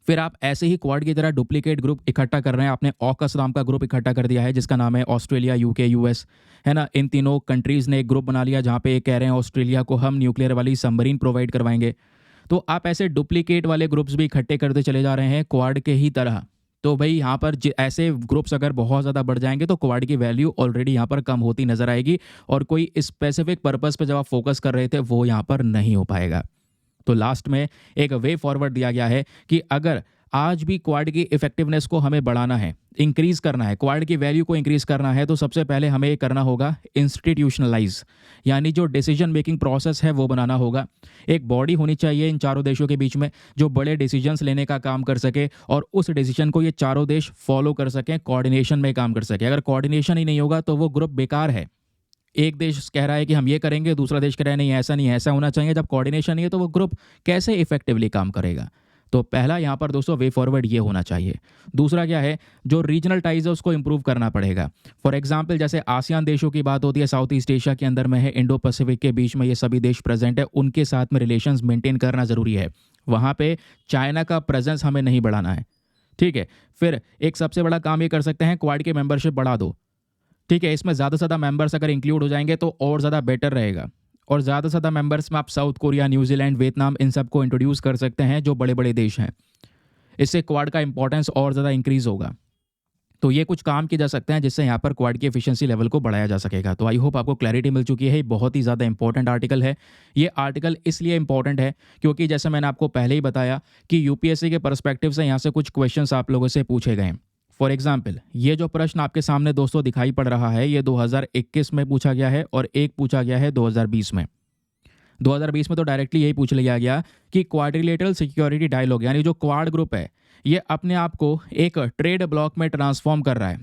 Speaker 1: फिर आप ऐसे ही क्वाड की तरह डुप्लीकेट ग्रुप इकट्ठा कर रहे हैं। आपने ऑकस नाम का ग्रुप इकट्ठा कर दिया है जिसका नाम है ऑस्ट्रेलिया, यूके, यूएस, है ना। इन तीनों कंट्रीज़ ने एक ग्रुप बना लिया जहाँ पे ये कह रहे हैं ऑस्ट्रेलिया को हम न्यूक्लियर वाली सबमरीन प्रोवाइड करवाएंगे। तो आप ऐसे डुप्लीकेट वाले ग्रुप्स भी इकट्ठे करते चले जा रहे हैं क्वाड के ही तरह। तो भाई यहाँ पर ऐसे ग्रुप्स अगर बहुत ज़्यादा बढ़ जाएंगे तो क्वाड की वैल्यू ऑलरेडी यहाँ पर कम होती नजर आएगी और कोई स्पेसिफिक पर्पस पे जब आप फोकस कर रहे थे वो यहाँ पर नहीं हो पाएगा। तो लास्ट में एक वे फॉरवर्ड दिया गया है कि अगर आज भी क्वाड की इफेक्टिवनेस को हमें बढ़ाना है, इंक्रीज करना है, क्वाड की वैल्यू को इंक्रीज करना है, तो सबसे पहले हमें ये करना होगा इंस्टीट्यूशनलाइज, यानी जो डिसीजन मेकिंग प्रोसेस है वो बनाना होगा। एक बॉडी होनी चाहिए इन चारों देशों के बीच में जो बड़े डिसीजंस लेने का काम कर सके और उस डिसीजन को ये चारों देश फॉलो कर सकें, कोऑर्डिनेशन में काम कर सके। अगर कोऑर्डिनेशन ही नहीं होगा तो वो ग्रुप बेकार है। एक देश कह रहा है कि हम ये करेंगे, दूसरा देश कह रहा है नहीं ऐसा नहीं, ऐसा होना चाहिए। जब कोऑर्डिनेशन नहीं है तो वो ग्रुप कैसे इफेक्टिवली काम करेगा। तो पहला यहाँ पर दोस्तों वे फॉरवर्ड ये होना चाहिए। दूसरा क्या है, जो रीजनल टाइज है उसको इंप्रूव करना पड़ेगा। फॉर एग्जांपल जैसे आसियान देशों की बात होती है, साउथ ईस्ट एशिया के अंदर में है, इंडो पैसिफिक के बीच में ये सभी देश प्रेजेंट है, उनके साथ में रिलेशंस मेंटेन करना ज़रूरी है। वहाँ पे चाइना का प्रेजेंस हमें नहीं बढ़ाना है, ठीक है। फिर एक सबसे बड़ा काम ये कर सकते हैं, क्वाड की मेंबरशिप बढ़ा दो, ठीक है। इसमें ज़्यादा से ज़्यादा मेंबर्स अगर इंक्लूड हो जाएंगे तो और ज़्यादा बेटर रहेगा। और ज़्यादा से ज़्यादा मेंबर्स में आप साउथ कोरिया, न्यूजीलैंड, वियतनाम, इन सब को इंट्रोड्यूस कर सकते हैं जो बड़े बड़े देश हैं। इससे क्वाड का इंपॉर्टेंस और ज़्यादा इंक्रीज होगा। तो ये कुछ काम किए जा सकते हैं जिससे यहाँ पर क्वाड की एफिशिएंसी लेवल को बढ़ाया जा सकेगा। तो आई होप आपको क्लैरिटी मिल चुकी है। बहुत ही ज़्यादा इंपॉर्टेंट आर्टिकल है। ये आर्टिकल इसलिए इंपॉर्टेंट है क्योंकि जैसे मैंने आपको पहले ही बताया कि यूपीएससी के पर्सपेक्टिव से यहाँ से कुछ क्वेश्चंस आप लोगों से पूछे गए। फॉर एग्जाम्पल ये जो प्रश्न आपके सामने दोस्तों दिखाई पड़ रहा है ये 2021 में पूछा गया है और एक पूछा गया है 2020 में। 2020 में तो डायरेक्टली यही पूछ लिया गया कि क्वाड्रिलेटरल सिक्योरिटी डायलॉग, यानी जो क्वाड ग्रुप है ये अपने आप को एक ट्रेड ब्लॉक में ट्रांसफॉर्म कर रहा है,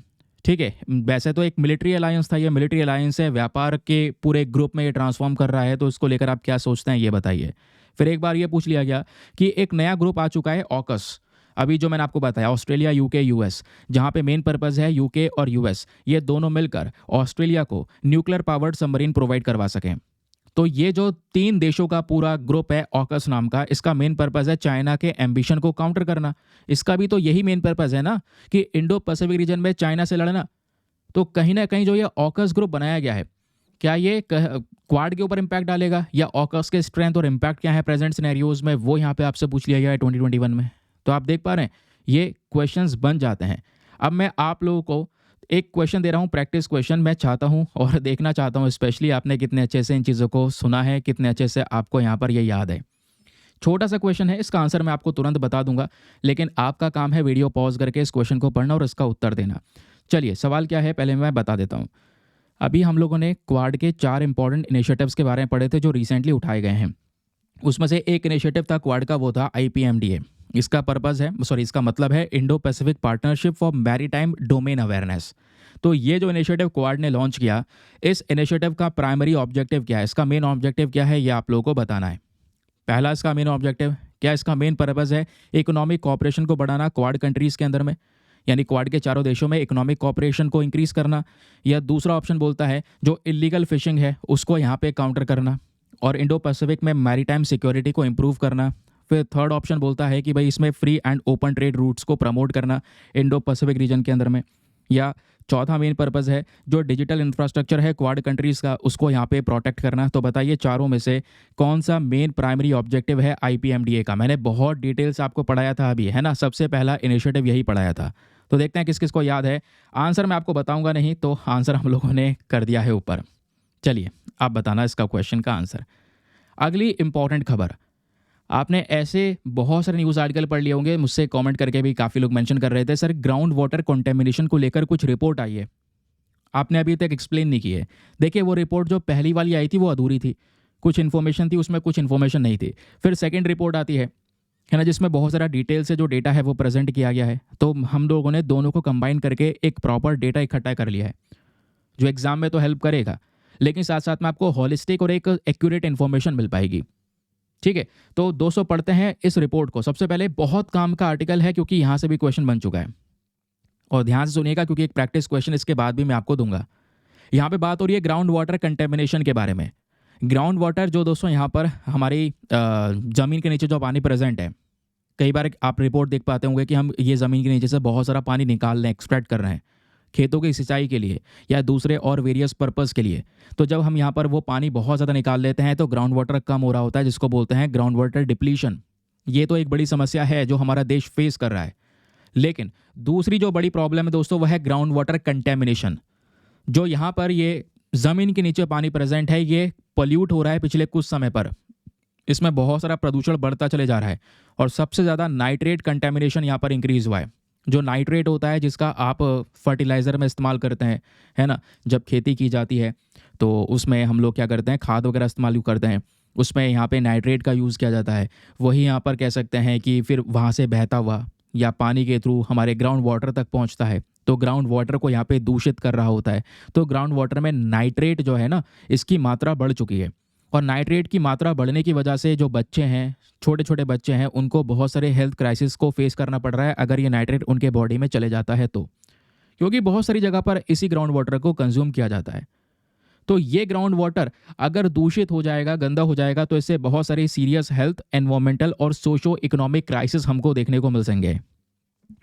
Speaker 1: ठीक है। वैसे तो एक मिलिट्री अलायंस था, ये मिलिट्री अलायंस है, व्यापार के पूरे ग्रुप में ये ट्रांसफॉर्म कर रहा है। तो इसको लेकर आप क्या सोचते हैं ये बताइए। फिर एक बार ये पूछ लिया गया कि एक नया ग्रुप आ चुका है ऑकस, अभी जो मैंने आपको बताया ऑस्ट्रेलिया, यूके, यूएस, जहां पे मेन पर्पस है यूके और यूएस ये दोनों मिलकर ऑस्ट्रेलिया को न्यूक्लियर पावर्ड सबमरीन प्रोवाइड करवा सकें। तो ये जो 3 देशों का पूरा ग्रुप है ऑकस नाम का, इसका मेन पर्पस है चाइना के एम्बिशन को काउंटर करना। इसका भी तो यही मेन पर्पस है ना कि इंडो पैसिफिक रीजन में चाइना से लड़ना। तो कहीं ना कहीं जो ये ऑकस ग्रुप बनाया गया है, क्या ये क्वाड के ऊपर इंपैक्ट डालेगा या ऑकस के स्ट्रेंथ और इंपैक्ट क्या है प्रेजेंट सिनेरियोज में, वो यहाँ पे आपसे पूछ लिया गया है 2021 में। तो आप देख पा रहे हैं ये क्वेश्चंस बन जाते हैं। अब मैं आप लोगों को एक क्वेश्चन दे रहा हूँ, प्रैक्टिस क्वेश्चन। मैं चाहता हूँ और देखना चाहता हूँ स्पेशली आपने कितने अच्छे से इन चीज़ों को सुना है, कितने अच्छे से आपको यहाँ पर ये याद है। छोटा सा क्वेश्चन है, इसका आंसर मैं आपको तुरंत बता दूंगा, लेकिन आपका काम है वीडियो पॉज करके इस क्वेश्चन को पढ़ना और इसका उत्तर देना। चलिए सवाल क्या है पहले मैं बता देता हूँ। अभी हम लोगों ने क्वाड के 4 इंपॉर्टेंट इनिशिएटिव्स के बारे में पढ़े थे जो रिसेंटली उठाए गए हैं। उसमें से एक इनिशिएटिव था क्वाड का, वो था IPMDA। इसका पर्पज़ है, सॉरी इसका मतलब है Indo Pacific partnership for maritime domain awareness. तो ये जो इनिशिएटिव क्वाड ने लॉन्च किया, इस इनिशिएटिव का प्राइमरी ऑब्जेक्टिव क्या है, इसका मेन ऑब्जेक्टिव क्या है, ये आप लोगों को बताना है। पहला इसका मेन ऑब्जेक्टिव क्या, इसका मेन पर्पज़ है इकोनॉमिक कोऑपरेशन को बढ़ाना क्वाड कंट्रीज़ के अंदर में, यानी क्वाड के चारों देशों में इकोनॉमिक कोऑपरेशन को इंक्रीज़ करना। या दूसरा ऑप्शन बोलता है जो इलीगल फिशिंग है उसको यहाँ पे काउंटर करना और इंडो पैसिफिक में मैरीटाइम सिक्योरिटी को इम्प्रूव करना। फिर थर्ड ऑप्शन बोलता है कि भाई इसमें free and open trade routes को प्रमोट करना इंडो पैसिफिक रीजन के अंदर में। या चौथा मेन पर्पज़ है जो डिजिटल इंफ्रास्ट्रक्चर है क्वाड कंट्रीज़ का उसको यहाँ पे प्रोटेक्ट करना। तो बताइए चारों में से कौन सा मेन प्राइमरी ऑब्जेक्टिव है IPMDA का। मैंने बहुत डिटेल से आपको पढ़ाया था अभी, है ना, सबसे पहला इनिशिएटिव यही पढ़ाया था। तो देखते हैं किस किस को याद है। आंसर मैं आपको बताऊंगा नहीं, तो आंसर हम लोगों ने कर दिया है ऊपर। चलिए आप बताना इसका क्वेश्चन का आंसर। अगली इंपॉर्टेंट खबर, आपने ऐसे बहुत सारे न्यूज़ आर्टिकल पढ़ लिए होंगे, मुझसे कमेंट करके भी काफ़ी लोग मेंशन कर रहे थे सर ग्राउंड वाटर कंटेमिनेशन को लेकर कुछ रिपोर्ट आई है, आपने अभी तक एक्सप्लेन नहीं की है। देखिए वो रिपोर्ट जो पहली वाली आई थी वो अधूरी थी, कुछ इन्फॉर्मेशन थी उसमें, कुछ इन्फॉर्मेशन नहीं थी। फिर सेकेंड रिपोर्ट आती है ना, जिसमें बहुत सारा डिटेल से जो डेटा है वो प्रेजेंट किया गया है। तो हम लोगों ने दोनों को कंबाइन करके एक प्रॉपर डेटा इकट्ठा कर लिया है जो एग्जाम में तो हेल्प करेगा, लेकिन साथ साथ में आपको हॉलिस्टिक और एक एक्यूरेट इन्फॉर्मेशन मिल पाएगी। ठीक है, तो दोस्तों पढ़ते हैं इस रिपोर्ट को। सबसे पहले बहुत काम का आर्टिकल है क्योंकि यहाँ से भी क्वेश्चन बन चुका है, और ध्यान से सुनिएगा क्योंकि एक प्रैक्टिस क्वेश्चन इसके बाद भी मैं आपको दूंगा। यहाँ पे बात हो रही है ग्राउंड वाटर कंटेमिनेशन के बारे में। ग्राउंड वाटर जो दोस्तों यहाँ पर हमारी ज़मीन के नीचे जो पानी प्रेजेंट है, कई बार आप रिपोर्ट देख पाते होंगे कि हम ये ज़मीन के नीचे से बहुत सारा पानी निकाल रहे हैं, एक्सट्रैक्ट कर रहे हैं खेतों की सिंचाई के लिए या दूसरे और वेरियस पर्पस के लिए। तो जब हम यहाँ पर वो पानी बहुत ज़्यादा निकाल लेते हैं तो ग्राउंड वाटर कम हो रहा होता है, जिसको बोलते हैं ग्राउंड वाटर डिप्लीशन। ये तो एक बड़ी समस्या है जो हमारा देश फेस कर रहा है। लेकिन दूसरी जो बड़ी प्रॉब्लम है दोस्तों वह है ग्राउंड वाटर कंटेमिनेशन। जो यहाँ पर ये ज़मीन के नीचे पानी प्रेजेंट है ये पोल्यूट हो रहा है पिछले कुछ समय पर, इसमें बहुत सारा प्रदूषण बढ़ता चले जा रहा है और सबसे ज़्यादा नाइट्रेट कंटेमिनेशन यहाँ पर इंक्रीज़ हुआ है। जो नाइट्रेट होता है जिसका आप फर्टिलाइज़र में इस्तेमाल करते हैं, है ना, जब खेती की जाती है तो उसमें हम लोग क्या करते हैं, खाद वगैरह इस्तेमाल करते हैं, उसमें यहाँ पे नाइट्रेट का यूज़ किया जाता है। वही यहाँ पर कह सकते हैं कि फिर वहाँ से बहता हुआ या पानी के थ्रू हमारे ग्राउंड वाटर तक पहुँचता है, तो ग्राउंड वाटर को यहाँ पे दूषित कर रहा होता है। तो ग्राउंड वाटर में नाइट्रेट जो है ना, इसकी मात्रा बढ़ चुकी है, और नाइट्रेट की मात्रा बढ़ने की वजह से जो बच्चे हैं, छोटे छोटे बच्चे हैं, उनको बहुत सारे हेल्थ क्राइसिस को फेस करना पड़ रहा है अगर ये नाइट्रेट उनके बॉडी में चले जाता है तो, क्योंकि बहुत सारी जगह पर इसी ग्राउंड वाटर को कंज्यूम किया जाता है। तो ये ग्राउंड वाटर अगर दूषित हो जाएगा, गंदा हो जाएगा, तो इससे बहुत सारी सीरियस हेल्थ, एनवायरमेंटल और सोशो इकोनॉमिक क्राइसिस हमको देखने को मिल सकेंगे,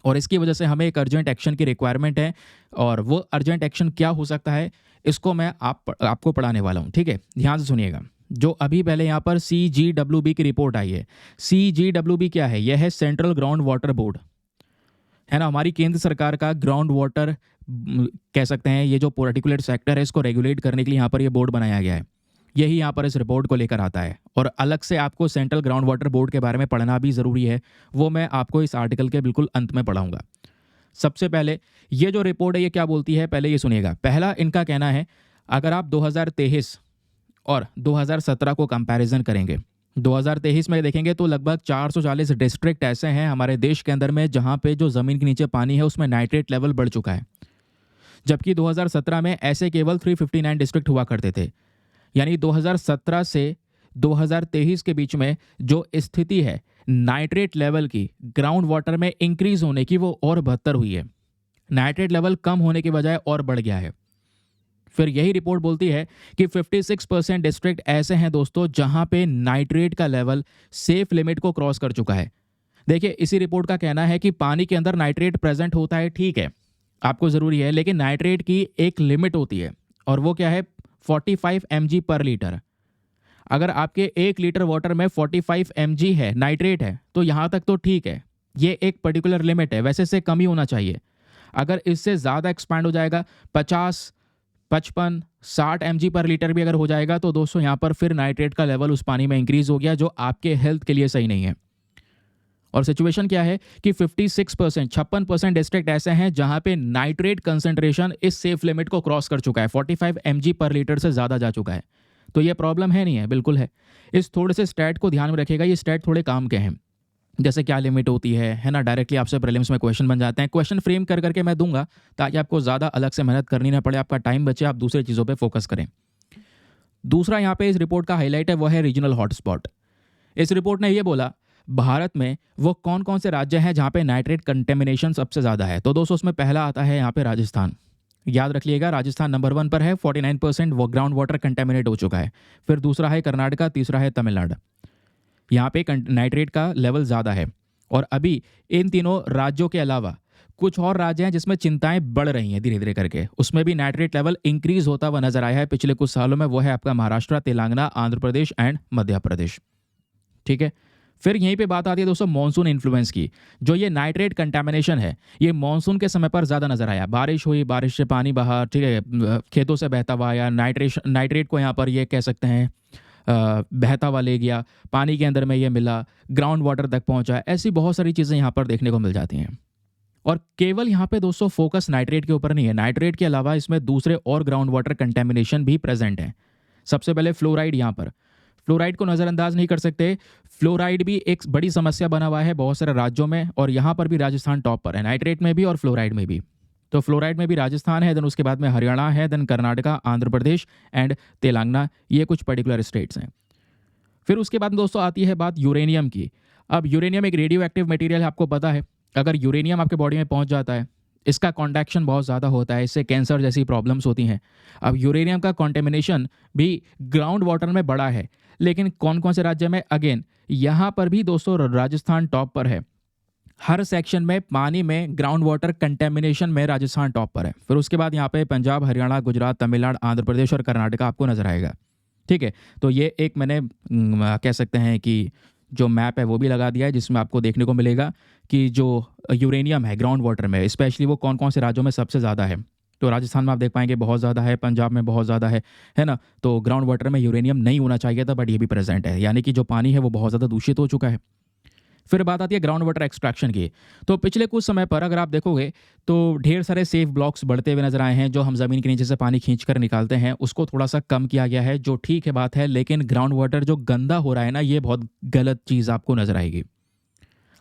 Speaker 1: और इसकी वजह से हमें एक अर्जेंट एक्शन की रिक्वायरमेंट है। और वो अर्जेंट एक्शन क्या हो सकता है इसको मैं आपको पढ़ाने वाला हूँ। ठीक है, ध्यान से सुनिएगा। जो अभी पहले यहाँ पर CGWB की रिपोर्ट आई है। CGWB क्या है, यह है सेंट्रल ग्राउंड वाटर बोर्ड, है ना, हमारी केंद्र सरकार का ग्राउंड वाटर कह सकते हैं। ये जो पर्टिकुलर सेक्टर है इसको रेगुलेट करने के लिए यहाँ पर ये बोर्ड बनाया गया है। यही यहाँ पर इस रिपोर्ट को लेकर आता है, और अलग से आपको सेंट्रल ग्राउंड वाटर बोर्ड के बारे में पढ़ना भी ज़रूरी है, वो मैं आपको इस आर्टिकल के बिल्कुल अंत में पढ़ाऊँगा। सबसे पहले ये जो रिपोर्ट है ये क्या बोलती है, पहले ये सुनिएगा। पहला इनका कहना है, अगर आप 2023 और 2017 को कंपैरिजन करेंगे, 2023 में देखेंगे तो लगभग 440 डिस्ट्रिक्ट ऐसे हैं हमारे देश के अंदर में जहां पे जो ज़मीन के नीचे पानी है उसमें नाइट्रेट लेवल बढ़ चुका है, जबकि 2017 में ऐसे केवल 359 डिस्ट्रिक्ट हुआ करते थे। यानी 2017 से 2023 के बीच में जो स्थिति है नाइट्रेट लेवल की ग्राउंड वाटर में इंक्रीज होने की, वो और बदतर हुई है। नाइट्रेट लेवल कम होने के बजाय और बढ़ गया है। फिर यही रिपोर्ट बोलती है कि 56% डिस्ट्रिक्ट ऐसे हैं दोस्तों जहां पे नाइट्रेट का लेवल सेफ लिमिट को क्रॉस कर चुका है। देखिए इसी रिपोर्ट का कहना है कि पानी के अंदर नाइट्रेट प्रेजेंट होता है, ठीक है, आपको ज़रूरी है, लेकिन नाइट्रेट की एक लिमिट होती है, और वो क्या है, 45 mg पर लीटर। अगर आपके 1 लीटर वाटर में 45 mg है, नाइट्रेट है, तो यहाँ तक तो ठीक है, ये एक पर्टिकुलर लिमिट है, वैसे से कम ही होना चाहिए। अगर इससे ज़्यादा एक्सपैंड हो जाएगा, 50 55-60 mg पर लीटर भी अगर हो जाएगा तो दोस्तों यहाँ पर फिर नाइट्रेट का लेवल उस पानी में इंक्रीज हो गया, जो आपके हेल्थ के लिए सही नहीं है। और सिचुएशन क्या है कि 56% डिस्ट्रिक्ट ऐसे हैं जहां पे नाइट्रेट कंसंट्रेशन इस सेफ लिमिट को क्रॉस कर चुका है, 45 mg पर लीटर से ज़्यादा जा चुका है। तो ये प्रॉब्लम है नहीं है, बिल्कुल है। इस थोड़े से स्टैट को ध्यान में रखिएगा, ये स्टैट थोड़े काम के हैं। जैसे क्या लिमिट होती है ना, डायरेक्टली आपसे प्रीलिम्स में क्वेश्चन बन जाते हैं। क्वेश्चन फ्रेम कर करके मैं दूंगा ताकि आपको ज़्यादा अलग से मेहनत करनी ना पड़े, आपका टाइम बचे, आप दूसरी चीज़ों पर फोकस करें। दूसरा यहाँ पे इस रिपोर्ट का हाईलाइट है वो है रीजनल हॉटस्पॉट। इस रिपोर्ट ने ये बोला भारत में वो कौन कौन से राज्य हैं जहाँ पे नाइट्रेट कंटेमिनेशन सबसे ज़्यादा है। तो दोस्तों उसमें पहला आता है यहाँ पे राजस्थान। याद रख लिएगा, राजस्थान नंबर 1 पर है, 49% वो ग्राउंड वाटर कंटेमिनेट हो चुका है। फिर दूसरा है कर्नाटका, तीसरा है तमिलनाडु। यहाँ पे नाइट्रेट का लेवल ज़्यादा है। और अभी इन तीनों राज्यों के अलावा कुछ और राज्य हैं जिसमें चिंताएं बढ़ रही हैं धीरे धीरे करके, उसमें भी नाइट्रेट लेवल इंक्रीज होता हुआ नजर आया है पिछले कुछ सालों में। वो है आपका महाराष्ट्र, तेलंगाना, आंध्र प्रदेश एंड मध्य प्रदेश। ठीक है, फिर यहीं पे बात आती है दोस्तों मानसून इन्फ्लुएंस की। जो ये नाइट्रेट कंटेमिनेशन है ये मानसून के समय पर ज़्यादा नजर आया। बारिश हुई, बारिश से पानी बहा, ठीक है, खेतों से बहता हुआ, या नाइट्रेट को यहाँ पर ये कह सकते हैं बहता हुआ ले गया, पानी के अंदर में ये मिला, ग्राउंड वाटर तक पहुँचा। ऐसी बहुत सारी चीज़ें यहाँ पर देखने को मिल जाती हैं। और केवल यहाँ पे दोस्तों फोकस नाइट्रेट के ऊपर नहीं है, नाइट्रेट के अलावा इसमें दूसरे और ग्राउंड वाटर कंटेमिनेशन भी प्रेजेंट है। सबसे पहले फ्लोराइड। यहाँ पर फ्लोराइड को नज़रअंदाज नहीं कर सकते। फ्लोराइड भी एक बड़ी समस्या बना हुआ है बहुत सारे राज्यों में, और यहाँ पर भी राजस्थान टॉप पर है, नाइट्रेट में भी और फ्लोराइड में भी। तो फ्लोराइड में भी राजस्थान है, देन उसके बाद में हरियाणा है, देन कर्नाटका, आंध्र प्रदेश एंड तेलंगाना, ये कुछ पर्टिकुलर स्टेट्स हैं। फिर उसके बाद दोस्तों आती है बात यूरेनियम की। अब यूरेनियम एक रेडियो एक्टिव मटीरियल है, आपको पता है। अगर यूरेनियम आपके बॉडी में पहुंच जाता है, इसका कॉन्डक्शन बहुत ज़्यादा होता है, इससे कैंसर जैसी प्रॉब्लम्स होती हैं। अब यूरेनियम का कॉन्टेमिनेशन भी ग्राउंड वाटर में बड़ा है, लेकिन कौन कौन से राज्य में, अगेन यहाँ पर भी दोस्तों राजस्थान टॉप पर है। हर सेक्शन में पानी में ग्राउंड वाटर कंटेमिनेशन में राजस्थान टॉप पर है। फिर उसके बाद यहाँ पे पंजाब, हरियाणा, गुजरात, तमिलनाडु, आंध्र प्रदेश और कर्नाटका आपको नजर आएगा। ठीक है, तो ये एक मैंने कह सकते हैं कि जो मैप है वो भी लगा दिया है, जिसमें आपको देखने को मिलेगा कि जो यूरेनियम है ग्राउंड वाटर में स्पेशली वो कौन कौन से राज्यों में सबसे ज़्यादा है। तो राजस्थान में आप देख पाएंगे बहुत ज़्यादा है, पंजाब में बहुत ज़्यादा है ना। तो ग्राउंड वाटर में यूरेनियम नहीं होना चाहिए था, बट ये भी प्रेजेंट है, यानी कि जो पानी है वो बहुत ज़्यादा दूषित हो चुका है। फिर बात आती है ग्राउंड वाटर एक्सट्रैक्शन की। तो पिछले कुछ समय पर अगर आप देखोगे तो ढेर सारे सेफ ब्लॉक्स बढ़ते हुए नजर आए हैं, जो हम ज़मीन के नीचे से पानी खींच कर निकालते हैं उसको थोड़ा सा कम किया गया है, जो ठीक है बात है। लेकिन ग्राउंड वाटर जो गंदा हो रहा है ना, ये बहुत गलत चीज़ आपको नजर आएगी।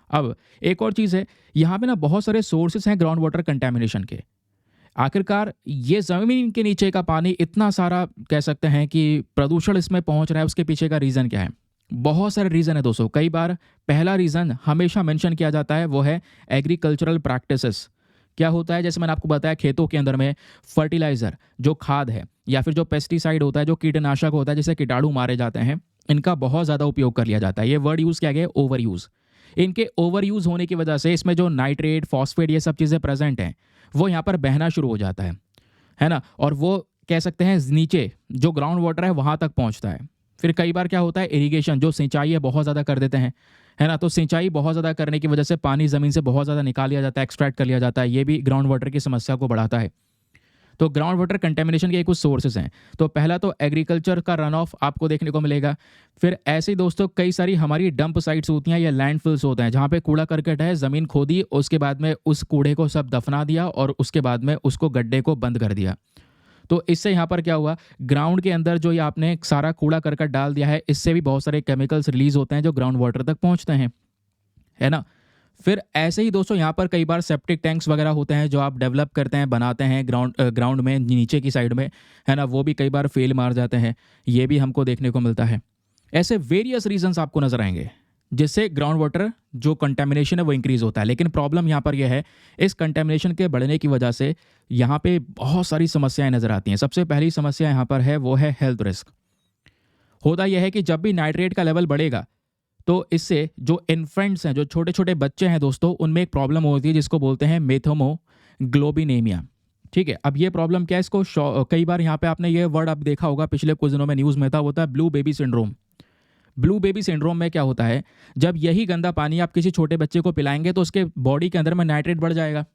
Speaker 1: अब एक और चीज़ है, यहाँ पे ना बहुत सारे सोर्सेस हैं ग्राउंड वाटर कंटेमिनेशन के। आखिरकार ये ज़मीन के नीचे का पानी इतना सारा कह सकते हैं कि प्रदूषण इसमें पहुँच रहा है, उसके पीछे का रीज़न क्या है? बहुत सारे रीज़न है दोस्तों। कई बार पहला रीज़न हमेशा मेंशन किया जाता है वो है एग्रीकल्चरल प्रैक्टिसेस। क्या होता है, जैसे मैंने आपको बताया, खेतों के अंदर में फर्टिलाइज़र जो खाद है या फिर जो पेस्टिसाइड होता है, जो कीटनाशक होता है, जिससे कीटाणु मारे जाते हैं, इनका बहुत ज़्यादा उपयोग कर लिया जाता है। ये वर्ड यूज़ किया गया है, ओवर यूज़। इनके ओवर यूज़ होने की वजह से इसमें जो नाइट्रेट, फॉस्फेट, ये सब चीज़ें प्रेजेंट हैं वो यहाँ पर बहना शुरू हो जाता है ना। और वो कह सकते हैं नीचे जो ग्राउंड वाटर है वहाँ तक पहुँचता है। फिर कई बार क्या होता है, इरिगेशन जो सिंचाई है बहुत ज़्यादा कर देते हैं, है ना। तो सिंचाई बहुत ज़्यादा करने की वजह से पानी ज़मीन से बहुत ज़्यादा निकाल लिया जाता है, एक्सट्रैक्ट कर लिया जाता है, ये भी ग्राउंड वाटर की समस्या को बढ़ाता है। तो ग्राउंड वाटर कंटेमिनेशन के कुछ सोर्सेज हैं। तो पहला तो एग्रीकल्चर का रन ऑफ आपको देखने को मिलेगा। फिर ऐसे ही दोस्तों कई सारी हमारी डंप साइट्स होती हैं या लैंडफिल्स होते हैं, जहाँ पे कूड़ा करकट है, ज़मीन खोदी, उसके बाद में उस कूड़े को सब दफना दिया और उसके बाद में उसको गड्ढे को बंद कर दिया। तो इससे यहाँ पर क्या हुआ, ग्राउंड के अंदर जो ये आपने सारा कूड़ा करकट डाल दिया है, इससे भी बहुत सारे केमिकल्स रिलीज होते हैं जो ग्राउंड वाटर तक पहुँचते हैं, है ना। फिर ऐसे ही दोस्तों यहाँ पर कई बार सेप्टिक टैंक्स वगैरह होते हैं जो आप डेवलप करते हैं, बनाते हैं ग्राउंड में नीचे की साइड में, है ना। वो भी कई बार फेल मार जाते हैं, ये भी हमको देखने को मिलता है। ऐसे वेरियस रीजंस आपको नजर आएंगे जिससे ग्राउंड वाटर जो कंटेमिनेशन है वो इंक्रीज होता है। लेकिन प्रॉब्लम यहाँ पर यह है, इस कंटेमिनेशन के बढ़ने की वजह से यहाँ पे बहुत सारी समस्याएं नजर आती हैं। सबसे पहली समस्या यहाँ पर है वो है हेल्थ रिस्क। होता यह है कि जब भी नाइट्रेट का लेवल बढ़ेगा तो इससे जो इन्फेंट्स हैं, जो छोटे छोटे बच्चे हैं दोस्तों, उनमें एक प्रॉब्लम होती है जिसको बोलते हैं मेथोमोग्लोबिनेमिया। ठीक है, अब ये प्रॉब्लम क्या है, इसको कई बार यहाँ पे आपने ये वर्ड आप देखा होगा पिछले कुछ दिनों में न्यूज़ में था, होता है blue baby syndrome. Blue baby syndrome में क्या होता है, जब यही गंदा पानी आप किसी छोटे बच्चे को पिलाएंगे तो उसके बॉडी के अंदर में नाइट्रेट बढ़ जाएगा,